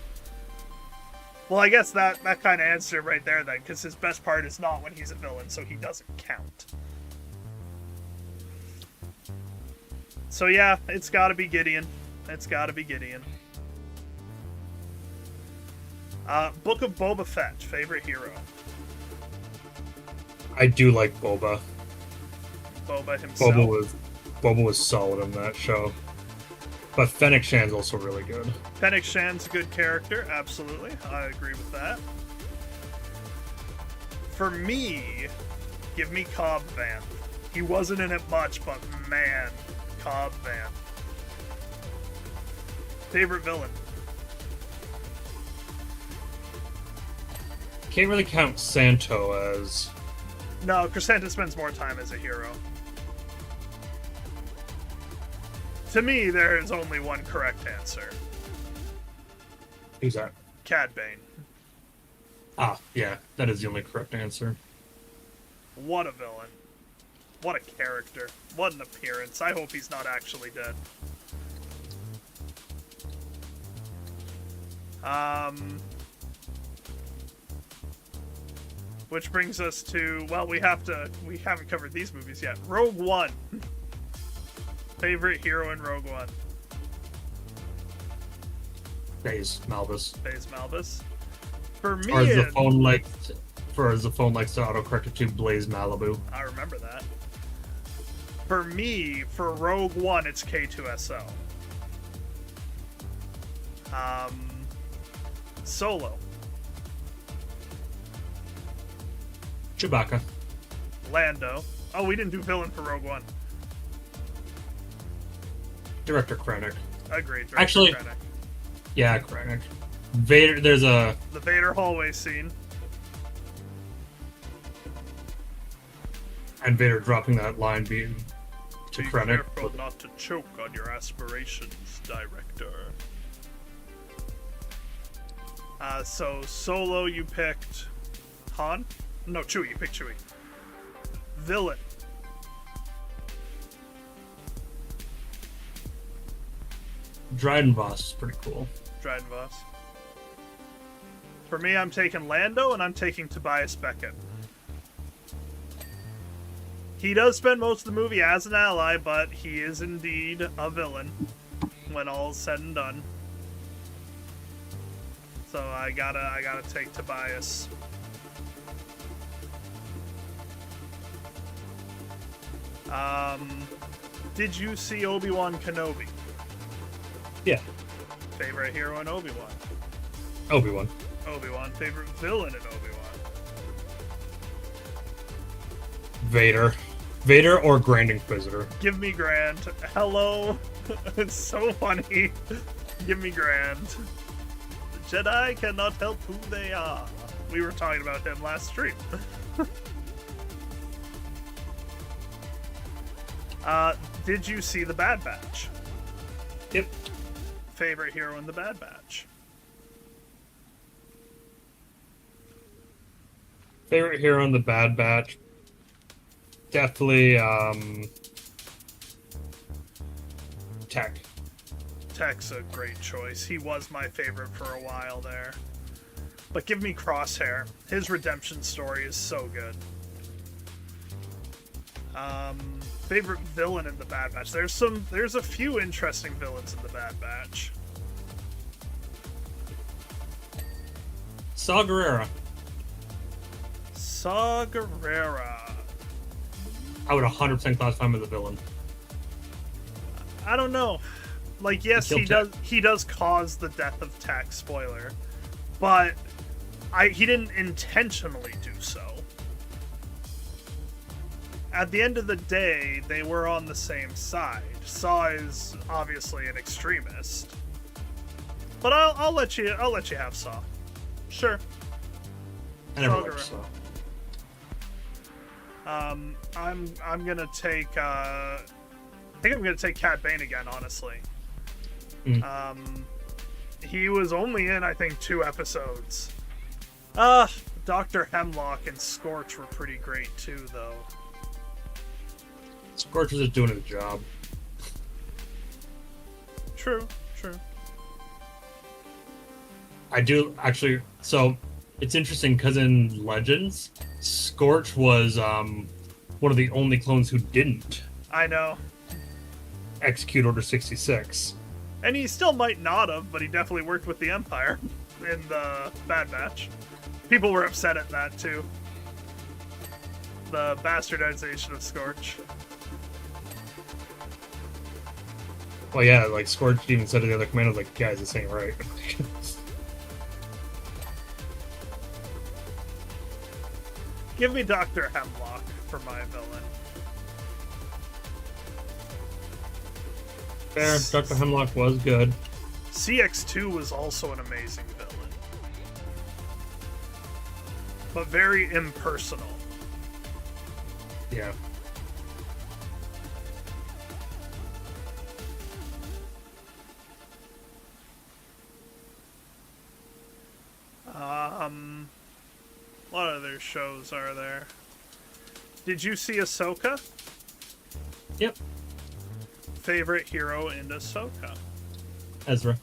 Well, I guess that kind of answered right there then, because his best part is not when he's a villain, so he doesn't count. So yeah, it's gotta be Gideon. It's gotta be Gideon. Book of Boba Fett, favorite hero? I do like Boba. Boba himself. Boba was solid in that show. But Fennec Shan's also really good. Fennec Shan's a good character, absolutely. I agree with that. For me, give me Cobb Vanth. He wasn't in it much, but man, Cobb Vanth. Favorite villain? Can't really count Santo as... No, Chrysanta spends more time as a hero. To me, there is only one correct answer. Who's that? Cad Bane. Ah, yeah, that is the only correct answer. What a villain. What a character. What an appearance. I hope he's not actually dead. Which brings us to, well, we haven't covered these movies yet. Rogue One. Favorite hero in Rogue One? Baze Malbus. Baze Malbus. For me, Or as the phone likes to autocorrect it to Blaze Malibu. I remember that. For me, for Rogue One, it's K2SO. Solo. Chewbacca. Lando. Oh, we didn't do villain for Rogue One. Director Krennic. Agreed. Actually, Krennic. Yeah, Krennic. Vader, there's a... The Vader hallway scene. And Vader dropping that line beam to Be Krennic. careful not to choke on your aspirations, director. So Solo, you picked Han? No, Chewie. You picked Chewie. Villain. Dryden Voss is pretty cool. Dryden Voss. For me, I'm taking Lando, and I'm taking Tobias Beckett. He does spend most of the movie as an ally, but he is indeed a villain when all's said and done. So I gotta take Tobias. Did you see Obi-Wan Kenobi? Yeah. Favorite hero in Obi-Wan? Obi-Wan. Obi-Wan. Favorite villain in Obi-Wan? Vader. Vader or Grand Inquisitor. Give me Grand. Hello. It's so funny. Give me Grand. The Jedi cannot help who they are. We were talking about him last stream. Did you see The Bad Batch? Yep. Favorite hero in The Bad Batch? Favorite hero in the Bad Batch? Definitely, Tech. Tech's a great choice. He was my favorite for a while there. But give me Crosshair. His redemption story is so good. Favorite villain in the Bad Batch? There's a few interesting villains in the Bad Batch. Saw Gerrera. Saw Gerrera. I would 100% classify him as a villain. I don't know. Like, yes, He killed he does cause the death of Tech, spoiler. But he didn't intentionally do so. At the end of the day, they were on the same side. Saw is obviously an extremist. But I'll let you have Saw. Sure. I never Saw liked Gerrera. Saw. I'm gonna take I think I'm gonna take Cad Bane again, honestly. He was only in, I think, 2 episodes. Dr. Hemlock and Scorch were pretty great too, though. Scorch was just doing his job. True. I do actually. So it's interesting because in Legends, Scorch was one of the only clones who didn't I know. execute Order 66. And he still might not have, but he definitely worked with the Empire in the Bad Batch. People were upset at that too. The bastardization of Scorch. Well, yeah, like Scorch even said to the other commander, like, guys, this ain't right. Give me Dr. Hemlock for my villain. Fair, Dr. Hemlock was good. CX2 was also an amazing villain. But very impersonal. Yeah. What other shows are there? Did you see Ahsoka? Yep. Favorite hero in Ahsoka? Ezra.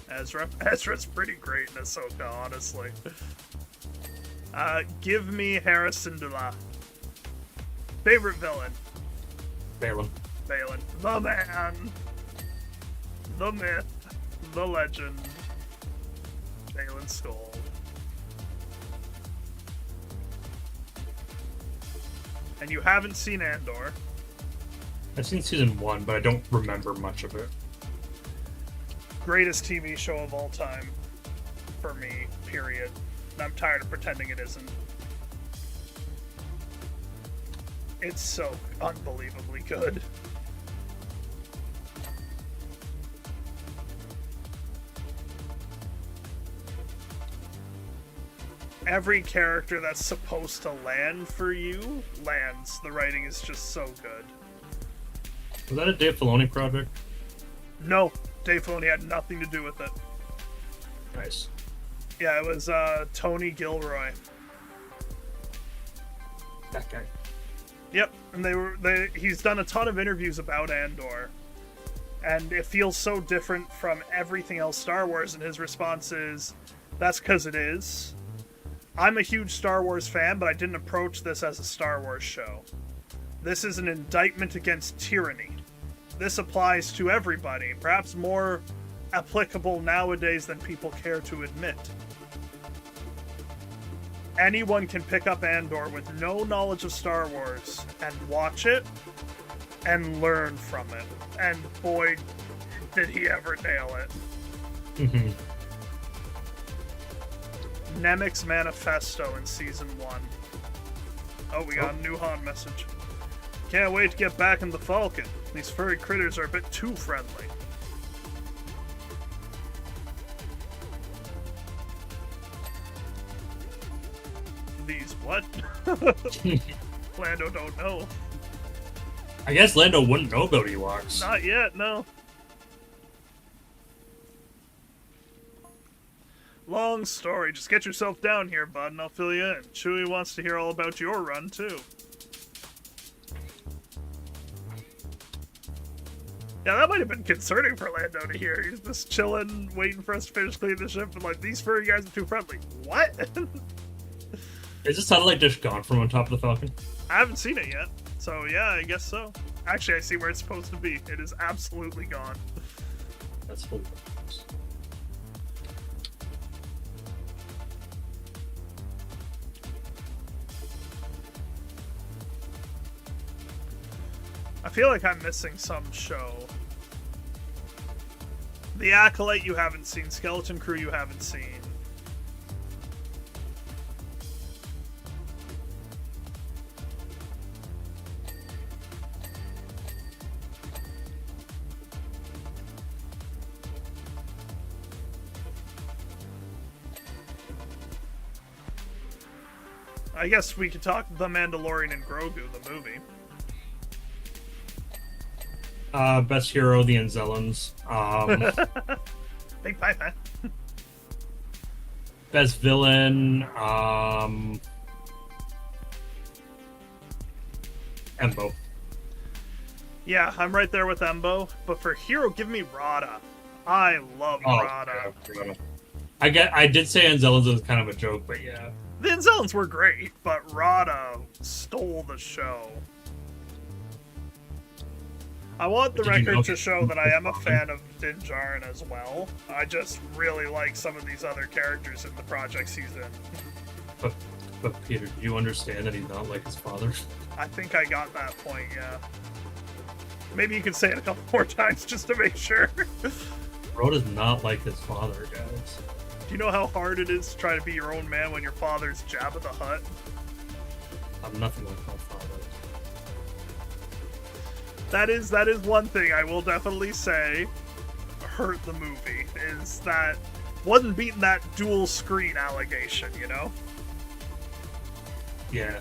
Ezra's pretty great in Ahsoka, honestly. Give me Harrison Dula. Favorite villain? Balin. Balin. The man. The myth. The legend. Balin Skoll. And you haven't seen Andor. I've seen season 1, but I don't remember much of it. Greatest TV show of all time. For me, period. And I'm tired of pretending it isn't. It's so unbelievably good. Every character that's supposed to land for you lands. The writing is just so good. Was that a Dave Filoni project? No, Dave Filoni had nothing to do with it. Nice. Yeah, it was Tony Gilroy. That guy. Yep, and he's done a ton of interviews about Andor, and it feels so different from everything else Star Wars, and his response is, that's because it is. I'm a huge Star Wars fan, but I didn't approach this as a Star Wars show. This is an indictment against tyranny. This applies to everybody, perhaps more applicable nowadays than people care to admit. Anyone can pick up Andor with no knowledge of Star Wars and watch it and learn from it. And boy, did he ever nail it. Mm-hmm. Nemec's Manifesto in Season 1. Oh, we got a new Han message. Can't wait to get back in the Falcon. These furry critters are a bit too friendly. These what? Lando don't know. I guess Lando wouldn't know about Ewoks. Not yet, no. Long story. Just get yourself down here, bud, and I'll fill you in. Chewie wants to hear all about your run, too. Yeah, that might have been concerning for Lando to hear. He's just chilling, waiting for us to finish cleaning the ship, and like, these furry guys are too friendly. What? Is it satellite dish gone from on top of the Falcon? I haven't seen it yet, so yeah, I guess so. Actually, I see where it's supposed to be. It is absolutely gone. That's full. I feel like I'm missing some show. The Acolyte you haven't seen. Skeleton Crew you haven't seen. I guess we could talk The Mandalorian and Grogu, the movie. Best hero, the Anzellans. Big pipe, man. Best villain, Embo. Yeah, I'm right there with Embo. But for hero, give me Rada. I love Rada. Yeah. I did say Anzellans was kind of a joke, but yeah. The Anzellans were great, but Rada stole the show. I want the record to show that I am a fan of Din Djarin as well. I just really like some of these other characters in the projects he's in. But Peter, do you understand that he's not like his father? I think I got that point, yeah. Maybe you can say it a couple more times just to make sure. Bro does not like his father, guys. Do you know how hard it is to try to be your own man when your father's Jabba the Hutt? I'm nothing like my father. That is one thing I will definitely say hurt the movie, is that wasn't beating that dual screen allegation, you know? Yeah.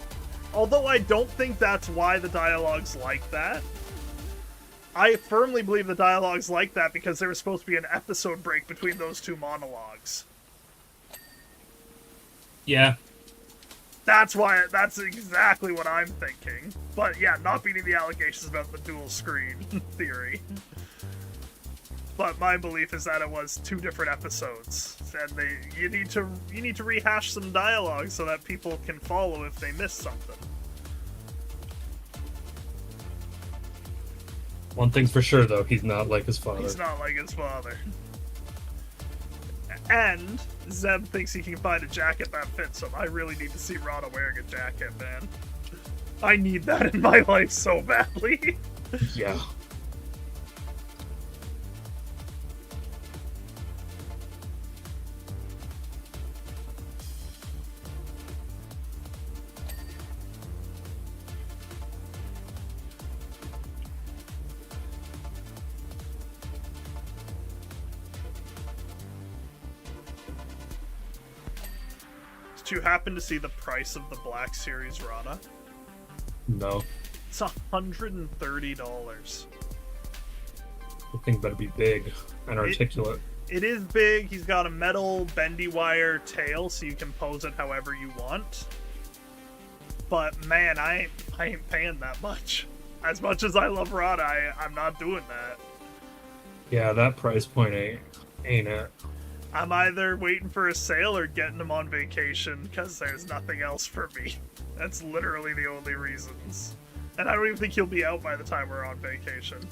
Although I don't think that's why the dialogue's like that. I firmly believe the dialogue's like that because there was supposed to be an episode break between those two monologues. Yeah. That's exactly what I'm thinking. But yeah, not beating the allegations about the dual screen theory. But my belief is that it was two different episodes, and you need to rehash some dialogue so that people can follow if they miss something. One thing's for sure, though, he's not like his father. He's not like his father. And Zeb thinks he can find a jacket that fits him. I really need to see Rada wearing a jacket, man. I need that in my life so badly. Yeah. Did you happen to see the price of the Black Series Rada? No. It's $130. The thing better be big and articulate. It is big. He's got a metal bendy wire tail, so you can pose it however you want. But man, I ain't paying that much. As much as I love Rada, I'm not doing that. Yeah, that price point ain't it. I'm either waiting for a sale or getting him on vacation because there's nothing else for me. That's literally the only reasons. And I don't even think he'll be out by the time we're on vacation.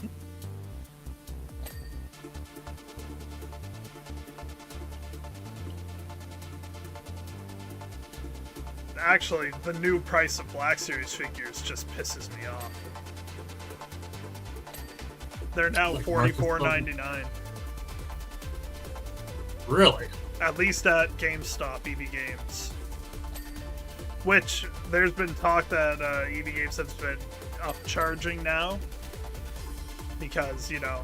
Actually, the new price of Black Series figures just pisses me off. They're now Like $44.99. Really? At least at GameStop, EV Games. Which, there's been talk that EV Games has been upcharging now. Because, you know,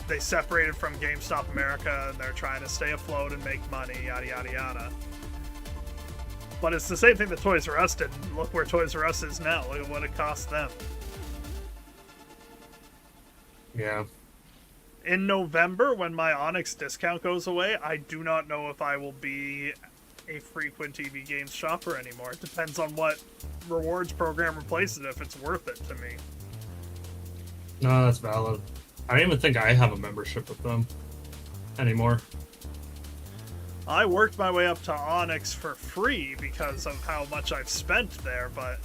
they separated from GameStop America and they're trying to stay afloat and make money, yada yada yada. But it's the same thing that Toys R Us did. Look where Toys R Us is now. Look at what it cost them. Yeah. In November, when my Onyx discount goes away, I do not know if I will be a frequent EV Games shopper anymore. It depends on what rewards program replaces it, if it's worth it to me. No, that's valid. I don't even think I have a membership with them anymore. I worked my way up to Onyx for free because of how much I've spent there, but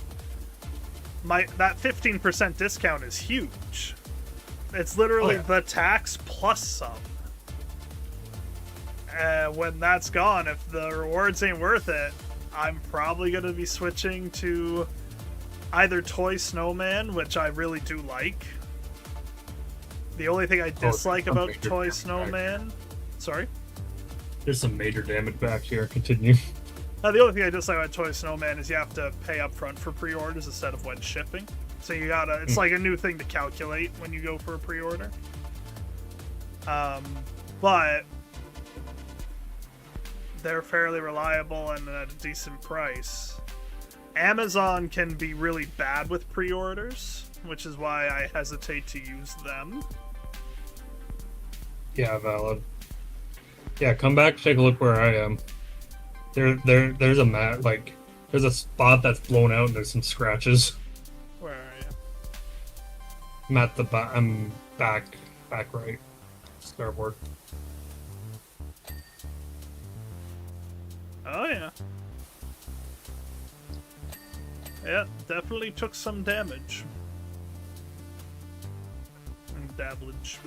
that 15% discount is huge. It's literally the tax plus some. When that's gone, if the rewards ain't worth it, I'm probably going to be switching to either Toy Snowman, which I really do like. The only thing I dislike about Toy Snowman... Sorry? There's some major damage back here. Continue. The only thing I dislike about Toy Snowman is you have to pay up front for pre-orders instead of when shipping. So you gotta, it's like a new thing to calculate when you go for a pre-order. But they're fairly reliable and at a decent price. Amazon can be really bad with pre-orders, which is why I hesitate to use them. Yeah, valid. Yeah, come back, take a look where I am. There's a mat, like, there's a spot that's blown out and there's some scratches. Where are you? I'm at the I'm back right. Starboard. Oh yeah. Yeah, definitely took some damage. And dabblage.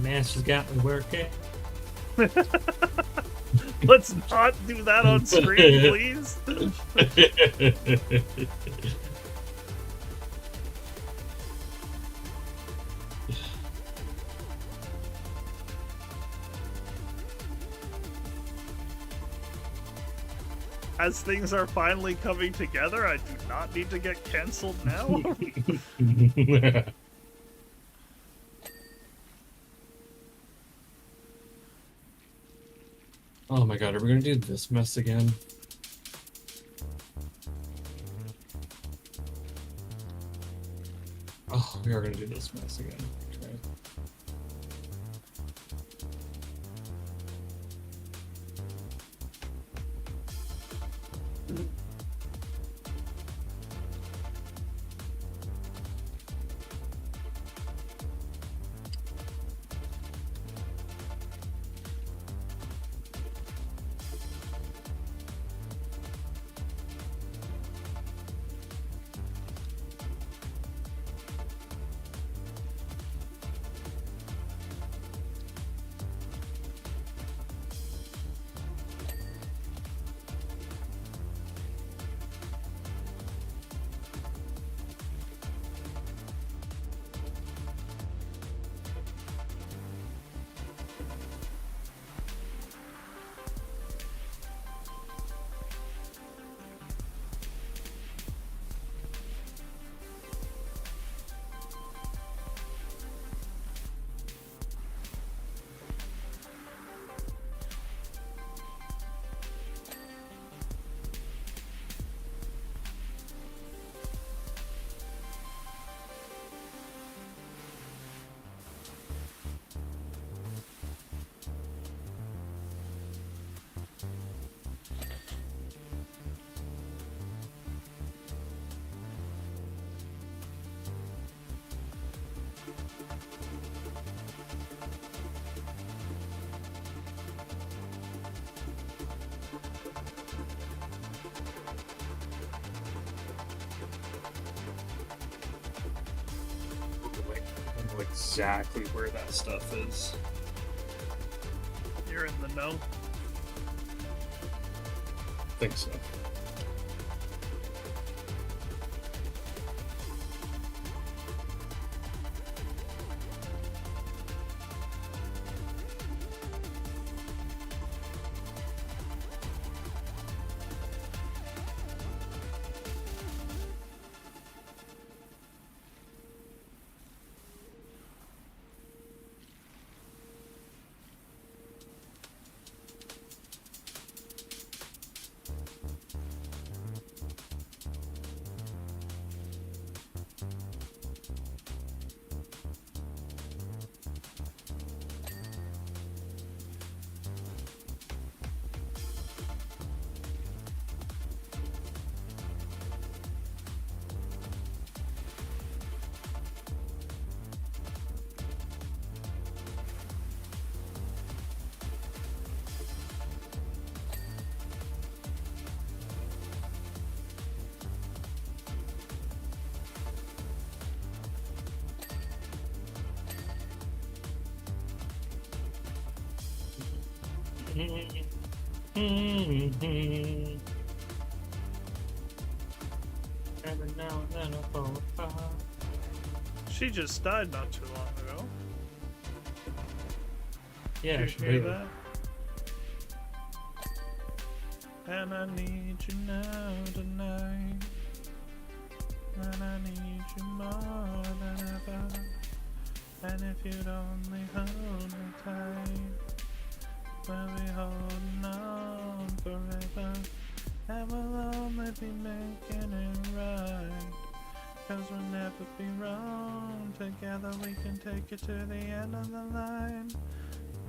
Man, she's got me working. Let's not do that on screen, please. As things are finally coming together, I do not need to get canceled now. Oh my god, are we gonna do this mess again? Oh, we are gonna do this mess again. Okay. I know exactly where that stuff is. You're in the know. I think so. Every now and then I fall apart. She just died not too long ago. Yeah, Did she you hear did. that? And I need you now tonight. And I need you more than ever. And if you'd only hold me tight, we'll be holding on forever. And we'll only be making it right. 'Cause we'll never be wrong. Together we can take it to the end of the line.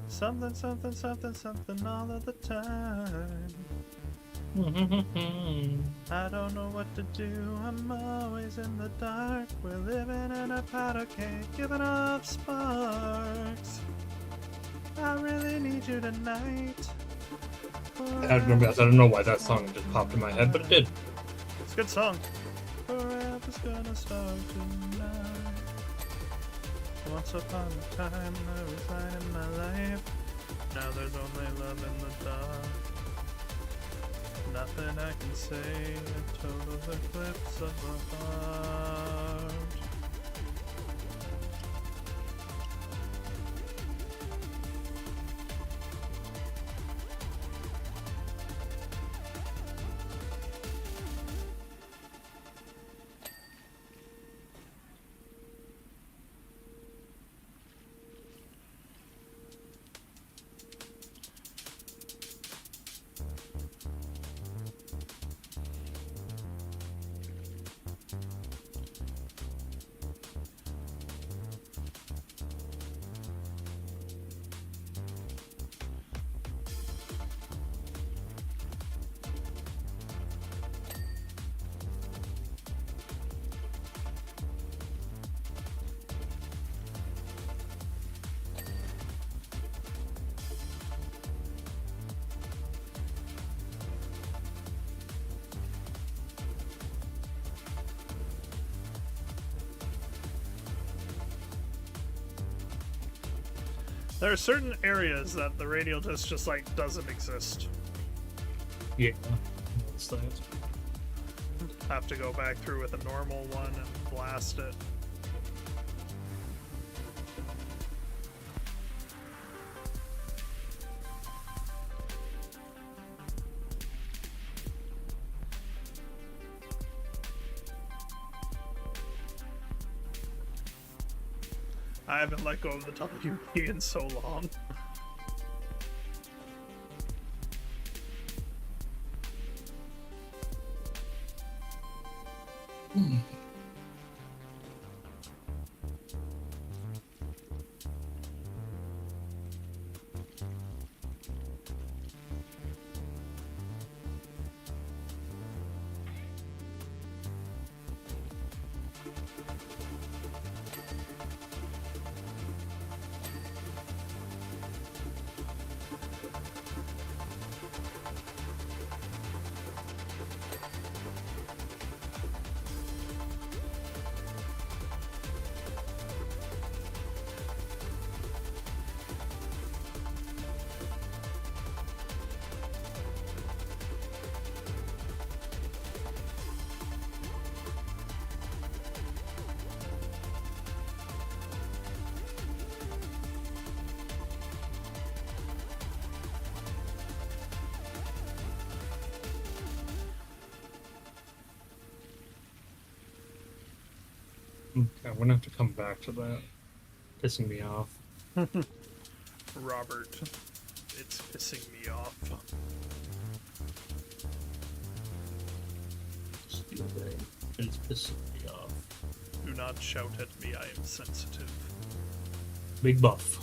Something, something, something, something all of the time. I don't know what to do, I'm always in the dark. We're living in a powder cake, giving off sparks. I really need you tonight. I don't know why that song just popped in my head, but it did. It's a good song. Forever's gonna start tonight. Once upon a time, I was lighting my life. Now there's only love in the dark. Nothing I can say, a total eclipse of the heart. There are certain areas that the radial disc just like doesn't exist. Yeah. That's that. Have to go back through with a normal one and blast it. I haven't let go of the WP in so long. Okay, I'm gonna have to come back to that. Pissing me off. Robert, it's pissing me off. It's pissing me off. Do not shout at me, I am sensitive. Big buff.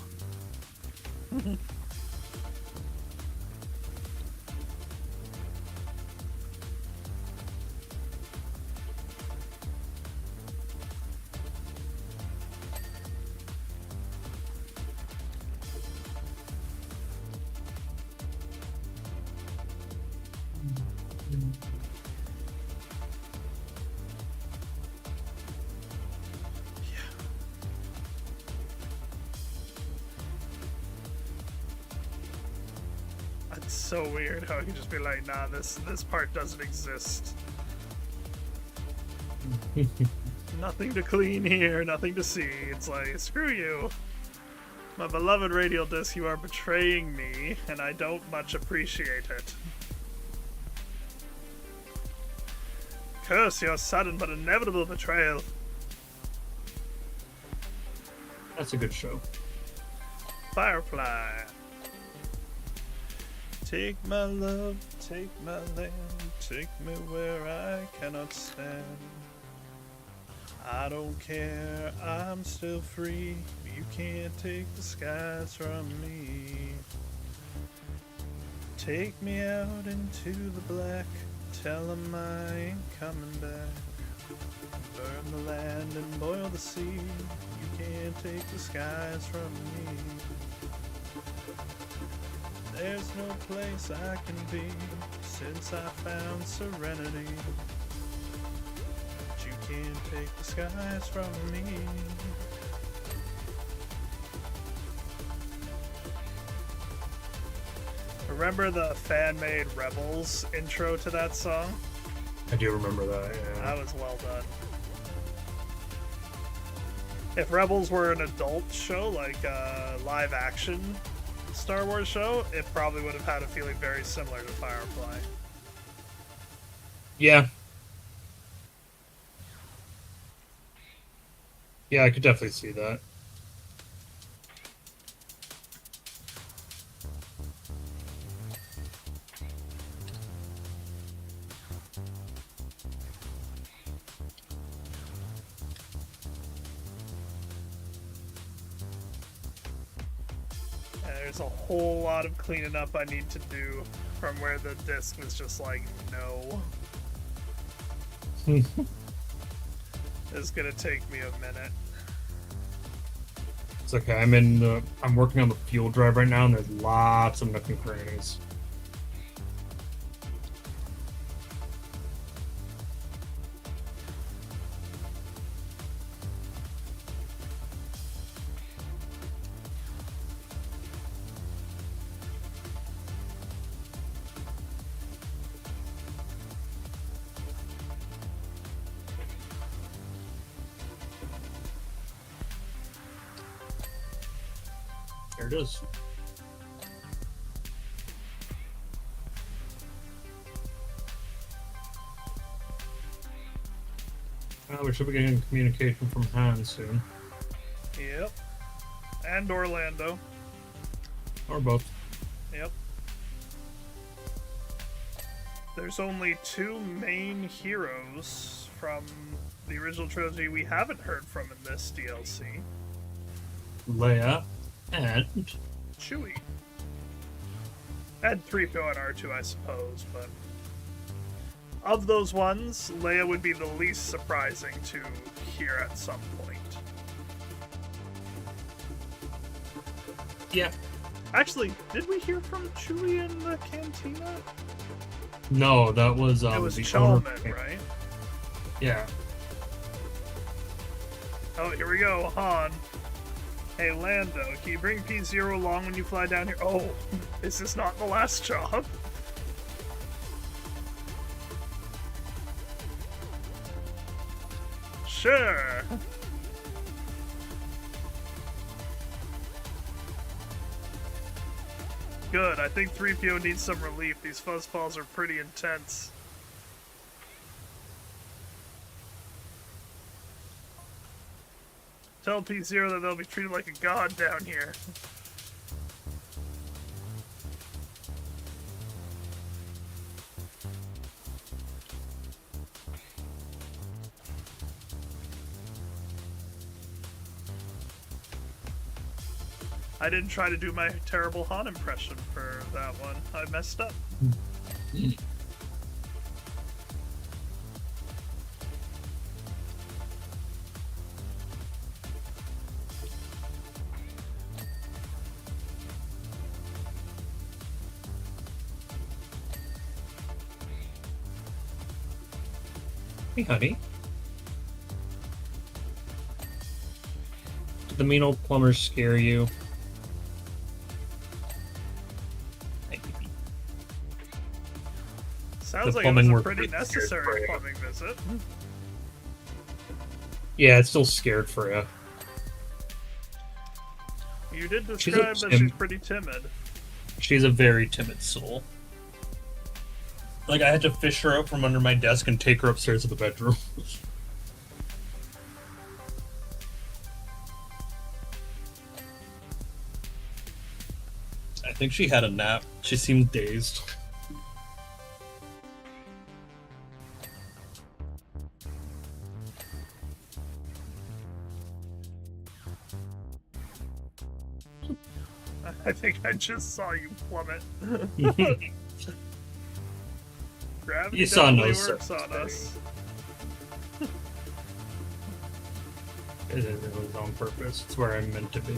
It's so weird how he can just be like, nah, this part doesn't exist. Nothing to clean here, nothing to see. It's like, screw you. My beloved radial disc, you are betraying me, and I don't much appreciate it. Curse your sudden but inevitable betrayal. That's a good show. Firefly. Take my love, take my land, take me where I cannot stand. I don't care, I'm still free. You can't take the skies from me. Take me out into the black, tell 'em I ain't coming back. Burn the land and boil the sea. You can't take the skies from me. There's no place I can be since I found serenity. But you can't take the skies from me. remember the fan-made Rebels intro to that song? I do remember that, yeah. That was well done. If Rebels were an adult show, like a live-action Star Wars show, it probably would have had a feeling very similar to Firefly. Yeah. Yeah, I could definitely see that. There's a whole lot of cleaning up I need to do from where the disc was just like, no. It's gonna take me a minute. It's okay. I'm working on the fuel drive right now, and there's lots of nook and crannies. There it is. Well, we should be getting communication from Han soon. Yep. And Orlando. Or both. Yep. There's only two main heroes from the original trilogy we haven't heard from in this DLC. Leia and Chewie. And 3PO and R2, I suppose, but of those ones, Leia would be the least surprising to hear at some point. yeah. Actually, did we hear from Chewie in the cantina? No, that was It was the Chalman, owner- right? Yeah. Oh, here we go, Han. Hey, Lando, can you bring P0 along when you fly down here? Oh, is this not the last job? Sure. Good, I think 3PO needs some relief. These fuzzballs are pretty intense. Tell P0 that they'll be treated like a god down here. I didn't try to do my terrible Han impression for that one. I messed up. Hey, honey. Did the mean old plumber scare you? Sounds The like it was plumbing a worked pretty pretty necessary scared for you. plumbing visit. Yeah, it's still scared for you. You did She's describe a that tim- she's pretty timid. She's a very timid soul. Like, I had to fish her out from under my desk and take her upstairs to the bedroom. I think she had a nap. She seemed dazed. I think I just saw you plummet. Gravity You saw no definitely works such on us. It was on purpose. It's where I'm meant to be.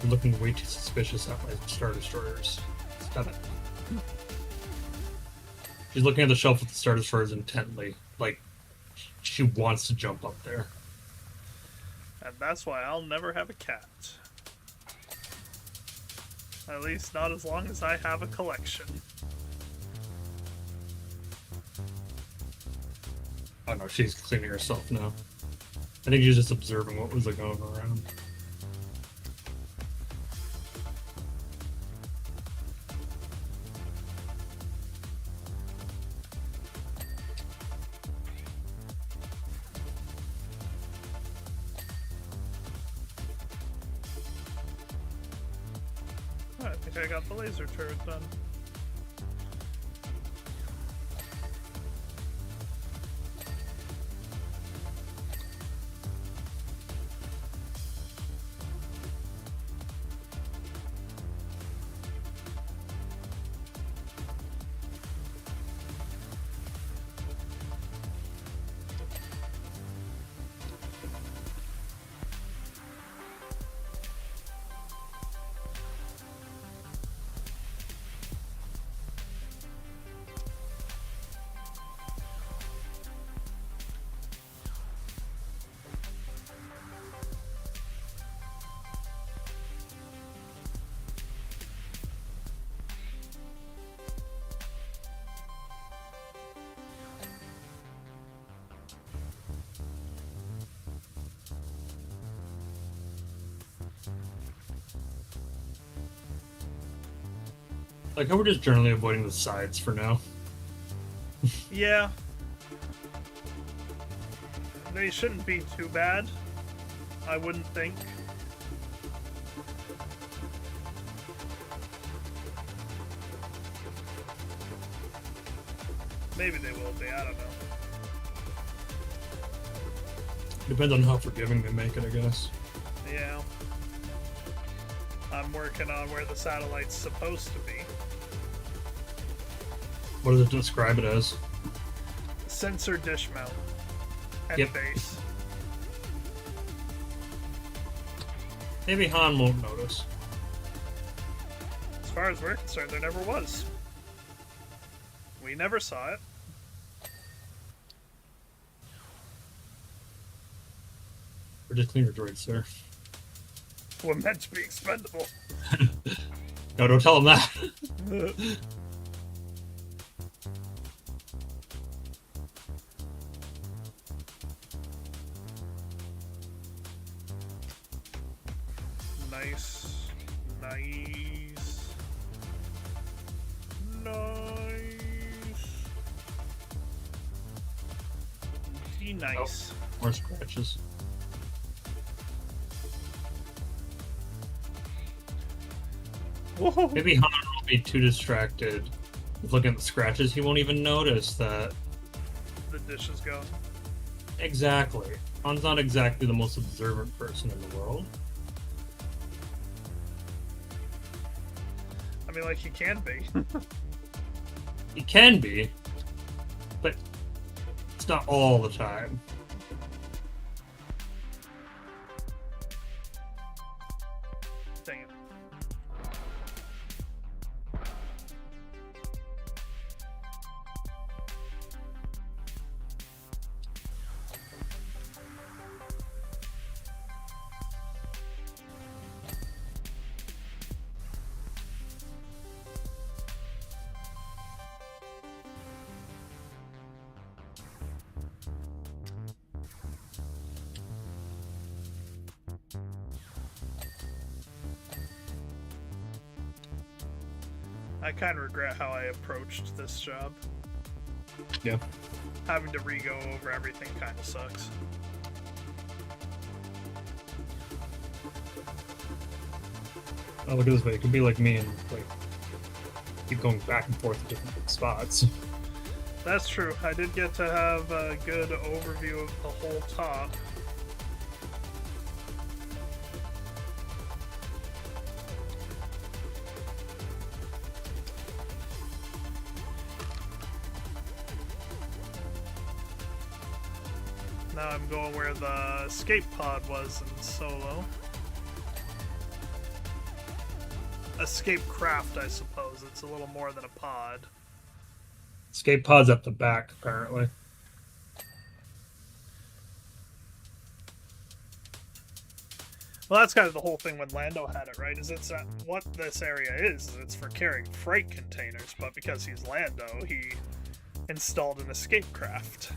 You're looking way too suspicious at my Star Destroyers. Stop it. She's looking at the shelf with the Star Destroyers intently, like she wants to jump up there. And that's why I'll never have a cat. At least not as long as I have a collection. Oh no, she's cleaning herself now. I think she's just observing what was going around. Oh, I think I got the laser turret done. Like how we're just generally avoiding the sides for now. Yeah. They shouldn't be too bad, I wouldn't think. Maybe they will be, I don't know. Depends on how forgiving they make it, I guess. Yeah. I'm working on where the satellite's supposed to be. What does it describe it as? Sensor dish mount. And Yep. base. Maybe Han won't notice. As far as we're concerned, there never was. We never saw it. We're just cleaner droids, sir. We're meant to be expendable. No, don't tell him that. Nice. Nice. Nice. Nice. More scratches. Whoa. Maybe Han will be too distracted with looking at the scratches. He won't even notice that. The dish is gone. Exactly. Han's not exactly the most observant person in the world. I mean, like, he can be. He can be, but it's not all the time. Dang it. I kind of regret how I approached this job. Yeah. Having to re-go over everything kind of sucks. Oh, look at this way. It could be like me and like keep going back and forth to different spots. That's true. I did get to have a good overview of the whole top. Now I'm going where the escape pod was in Solo. escape craft, I suppose. It's a little more than a pod. Escape pod's at the back, apparently. Well, that's kind of the whole thing when Lando had it, right? Is it's what this area is it's for carrying freight containers, but because he's Lando, he installed an escape craft.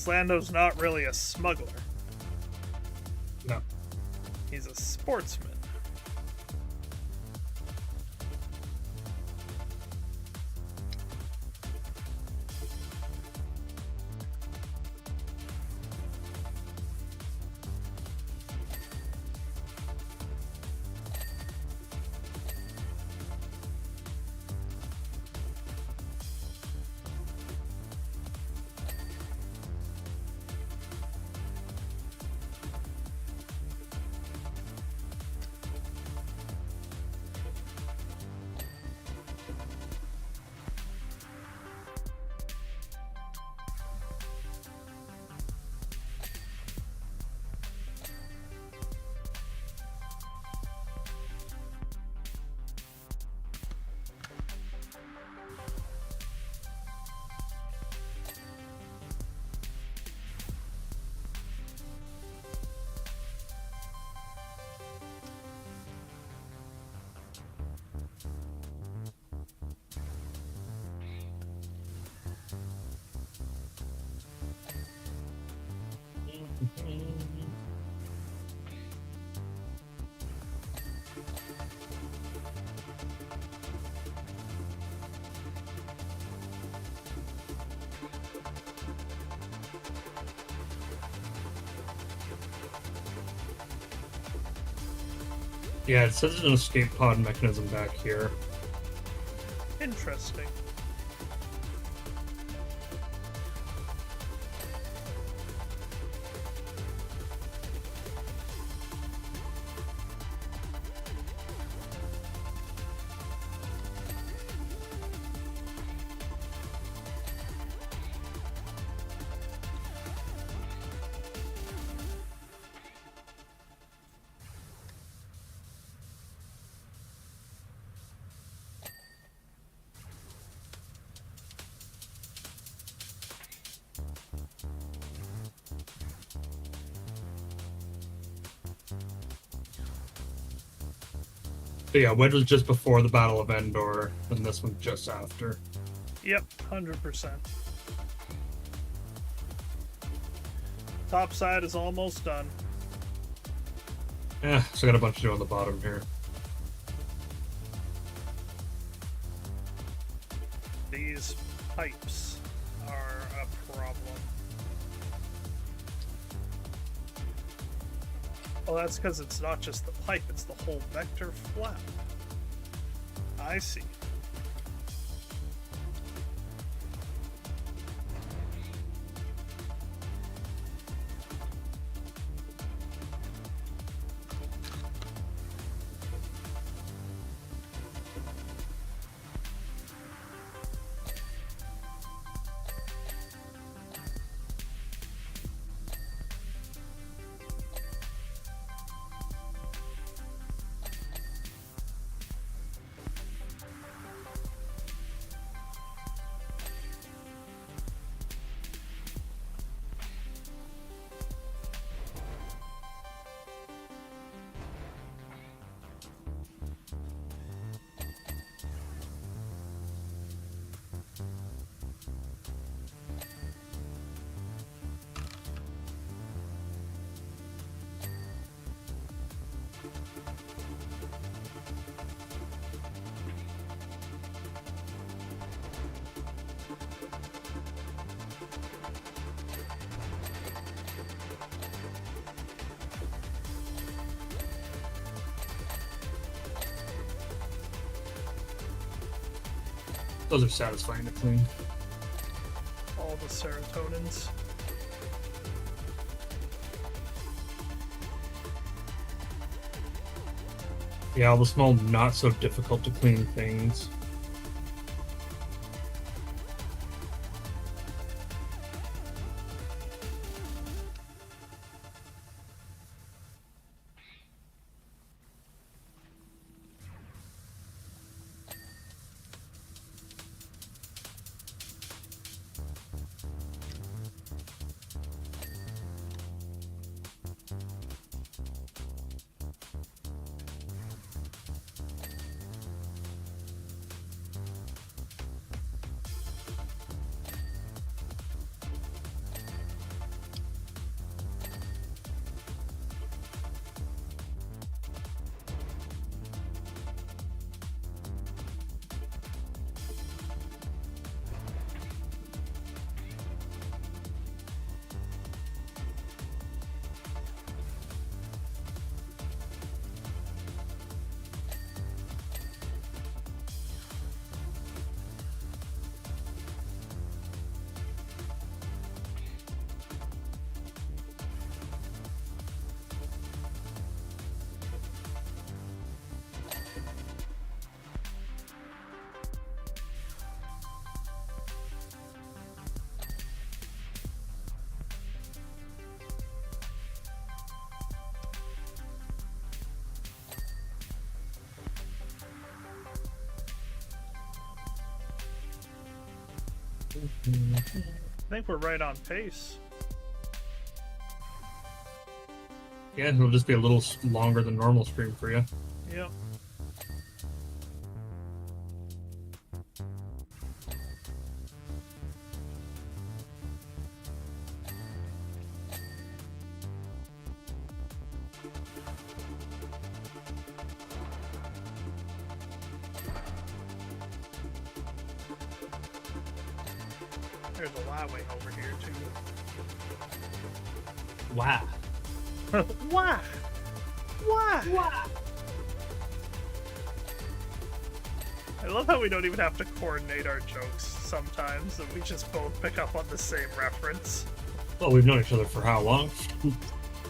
Lando's not really a smuggler. No. He's a sportsman. Yeah, it says there's an escape pod mechanism back here. Interesting. But yeah, Wedge was just before the Battle of Endor, and this one just after. Yep, 100%. Top side is almost done. Yeah, so I got a bunch to do on the bottom here. These pipes are a problem. Well, that's because it's not just the pipe, it's the whole vector flap. I see. Those are satisfying to clean. All the serotonins. Yeah, all the small, not so difficult to clean things. I think we're right on pace. Yeah, it'll just be a little longer than normal stream for you. Yep. There's a lot way over here too. Wow. Why? Why? Wow. I love how we don't even have to coordinate our jokes sometimes, and we just both pick up on the same reference. Well, we've known each other for how long?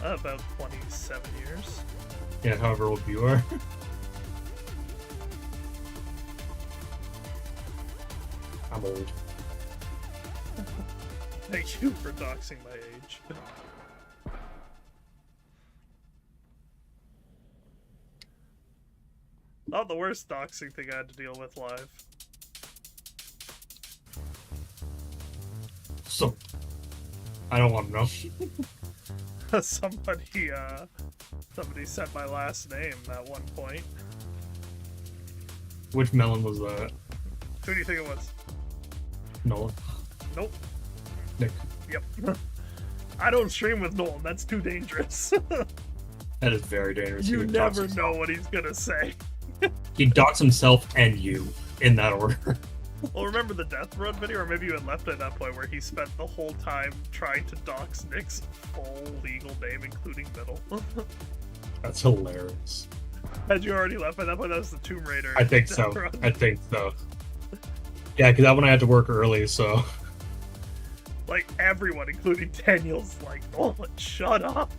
About 27 years. Yeah, however old you are. I'm old. Thank you for doxing my age. Not the worst doxing thing I had to deal with live. So, I don't want to know. Somebody said my last name at one point. Which melon was that? Who do you think it was? Nolan. Nope. Nick. Yep. I don't stream with Nolan. That's too dangerous. That is very dangerous. You He dox never himself. know what he's gonna say. He docks himself and you, in that order. Well, remember the Death Run video, or maybe you had left at that point, where he spent the whole time trying to dox Nick's full legal name, including middle. That's hilarious. Had you already left by that point? That was the Tomb Raider. I think Death so. Run. I think so. Yeah, because that one I had to work early, so... Like, everyone, including Daniel's like, Nolan, shut up.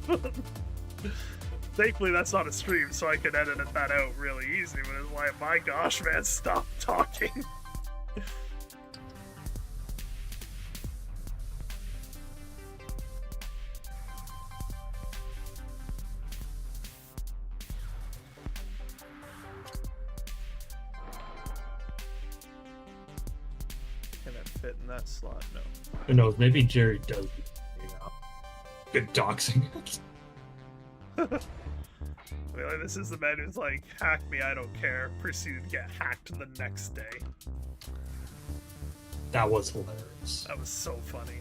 Thankfully, that's not a stream, so I can edit that out really easy, but it's like, my gosh, man, stop talking. Can it fit in that slot? No. Who knows, maybe Jerry does good doxing. I mean, like, this is the man who's like, hack me, I don't care, proceeded to get hacked the next day. That was hilarious. That was so funny.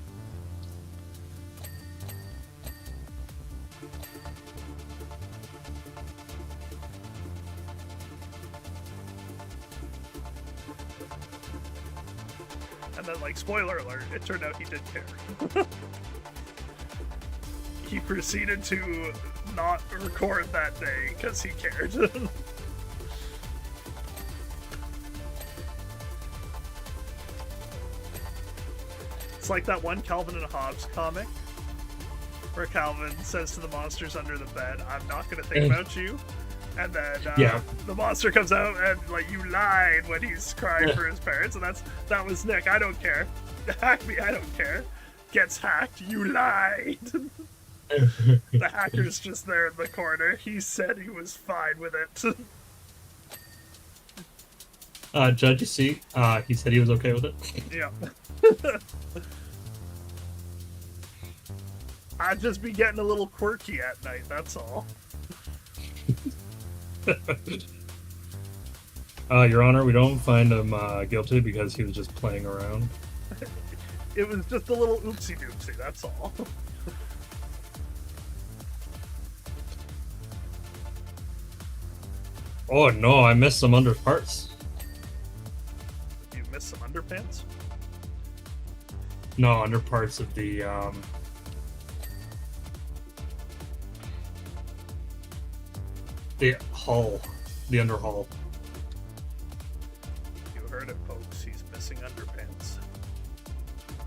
And then, like, spoiler alert, it turned out he did care. He proceeded to not record that day because he cared. It's like that one Calvin and Hobbes comic where Calvin says to the monsters under the bed, I'm not going to think about you. And then the monster comes out and, like, you lied when he's crying for his parents. And that was Nick. I don't care. Hack me. I don't care. Gets hacked. You lied. The hacker's just there in the corner. He said he was fine with it. Judge, you see, he said he was okay with it. Yeah. I'd just be getting a little quirky at night, that's all. Your Honor, we don't find him guilty because he was just playing around. It was just a little oopsie-doopsie, that's all. Oh no, I missed some under parts. You missed some underpants? No, under parts of the hull, the under hull. You heard it, folks. He's missing underpants.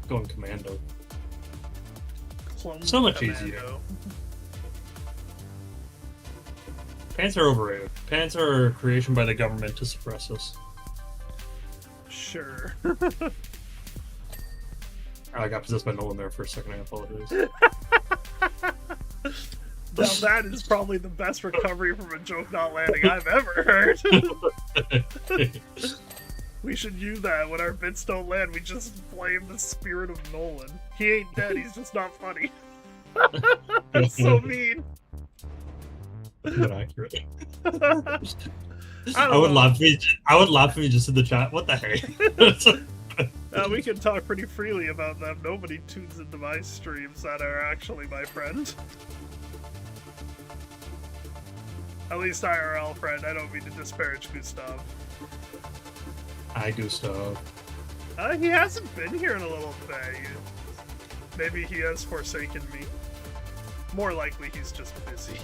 Going commando. Clone So much commando. easier. Pants are overrated. Pants are a creation by the government to suppress us. Sure. I got possessed by Nolan there for a second. I apologize. Now that is probably the best recovery from a joke not landing I've ever heard. We should use that when our bits don't land. We just blame the spirit of Nolan. He ain't dead. He's just not funny. That's so mean. Not accurate. I would know. laugh if he just in the chat. What the heck? We can talk pretty freely about them. Nobody tunes into my streams that are actually my friend. At least IRL friend. I don't mean to disparage Gustav. Hi, Gustav. He hasn't been here in a little bit. Maybe he has forsaken me. More likely he's just busy.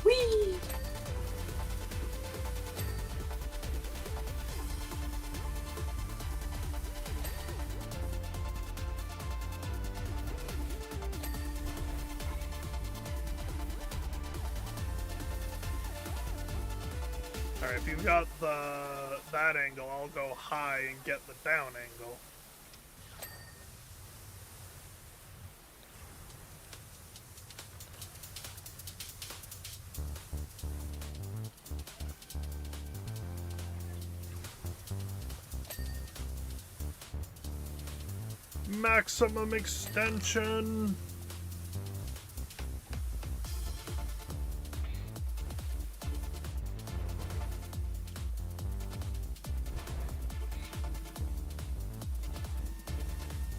Whee! Alright, if you've got that angle, I'll go high and get the down angle. Maximum extension.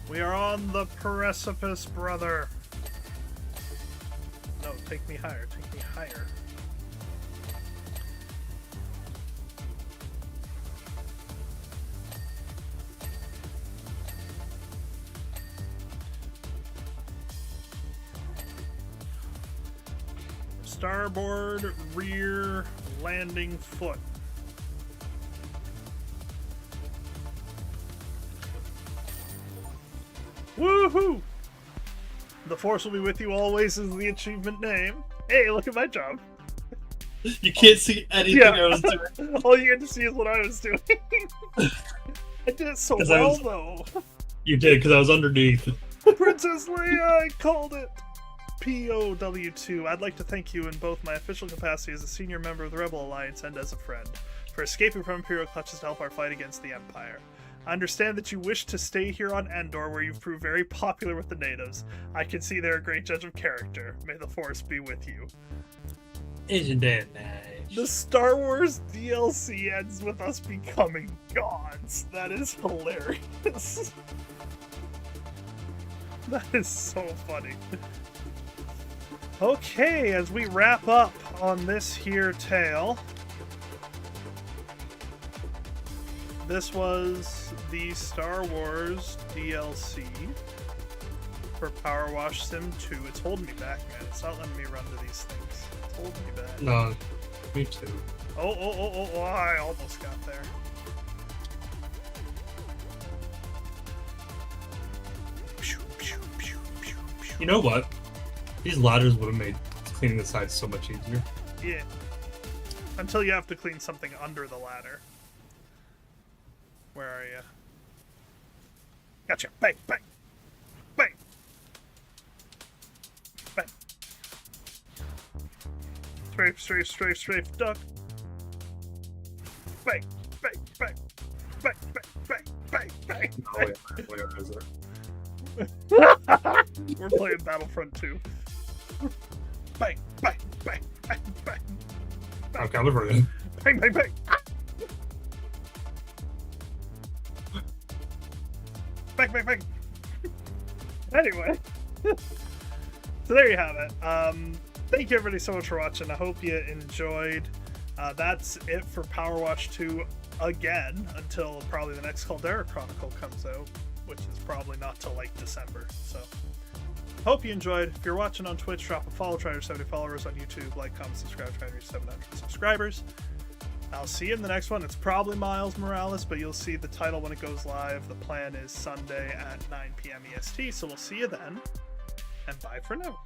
We are on the precipice, brother. No, take me higher, take me higher. Starboard rear landing foot. Woohoo! The Force will be with you always is the achievement name. Hey, look at my job. You can't see anything I was doing. All you get to see is what I was doing. I did it so well, though. You did, because I was underneath. Princess Leia, I called it. POW2, I'd like to thank you in both my official capacity as a senior member of the Rebel Alliance and as a friend, for escaping from Imperial clutches to help our fight against the Empire. I understand that you wish to stay here on Endor, where you've proved very popular with the natives. I can see they're a great judge of character. May the Force be with you. Isn't that nice? The Star Wars DLC ends with us becoming gods. That is hilarious. That is so funny. Okay, as we wrap up on this here tale, this was the Star Wars DLC for PowerWash Sim 2. It's holding me back, man. It's not letting me run to these things. It's holding me back. No, me too. Oh, I almost got there. You know what? These ladders would have made cleaning the sides so much easier. Yeah. Until you have to clean something under the ladder. Where are you? Gotcha. Bang, bang. Bang. Bang. Strafe, duck. Bang, bang, bang. Bang, bang, bang, bang, bang. Where is it? We're playing Battlefront 2. Bang, bang, bang, bang, bang. I'm coming for you. Bang, bang, bang. Bang, bang, bang. Anyway. So there you have it. Thank you everybody so much for watching. I hope you enjoyed. That's it for PowerWash 2 again, until probably the next Caldera Chronicle comes out, which is probably not till like December. So hope you enjoyed. If you're watching on Twitch, drop a follow, try to reach 70 followers. On YouTube, like, comment, subscribe, try to reach 700 subscribers. I'll see you in the next one. It's probably Miles Morales, but you'll see the title when it goes live. The plan is Sunday at 9 p.m. EST, so we'll see you then, and bye for now.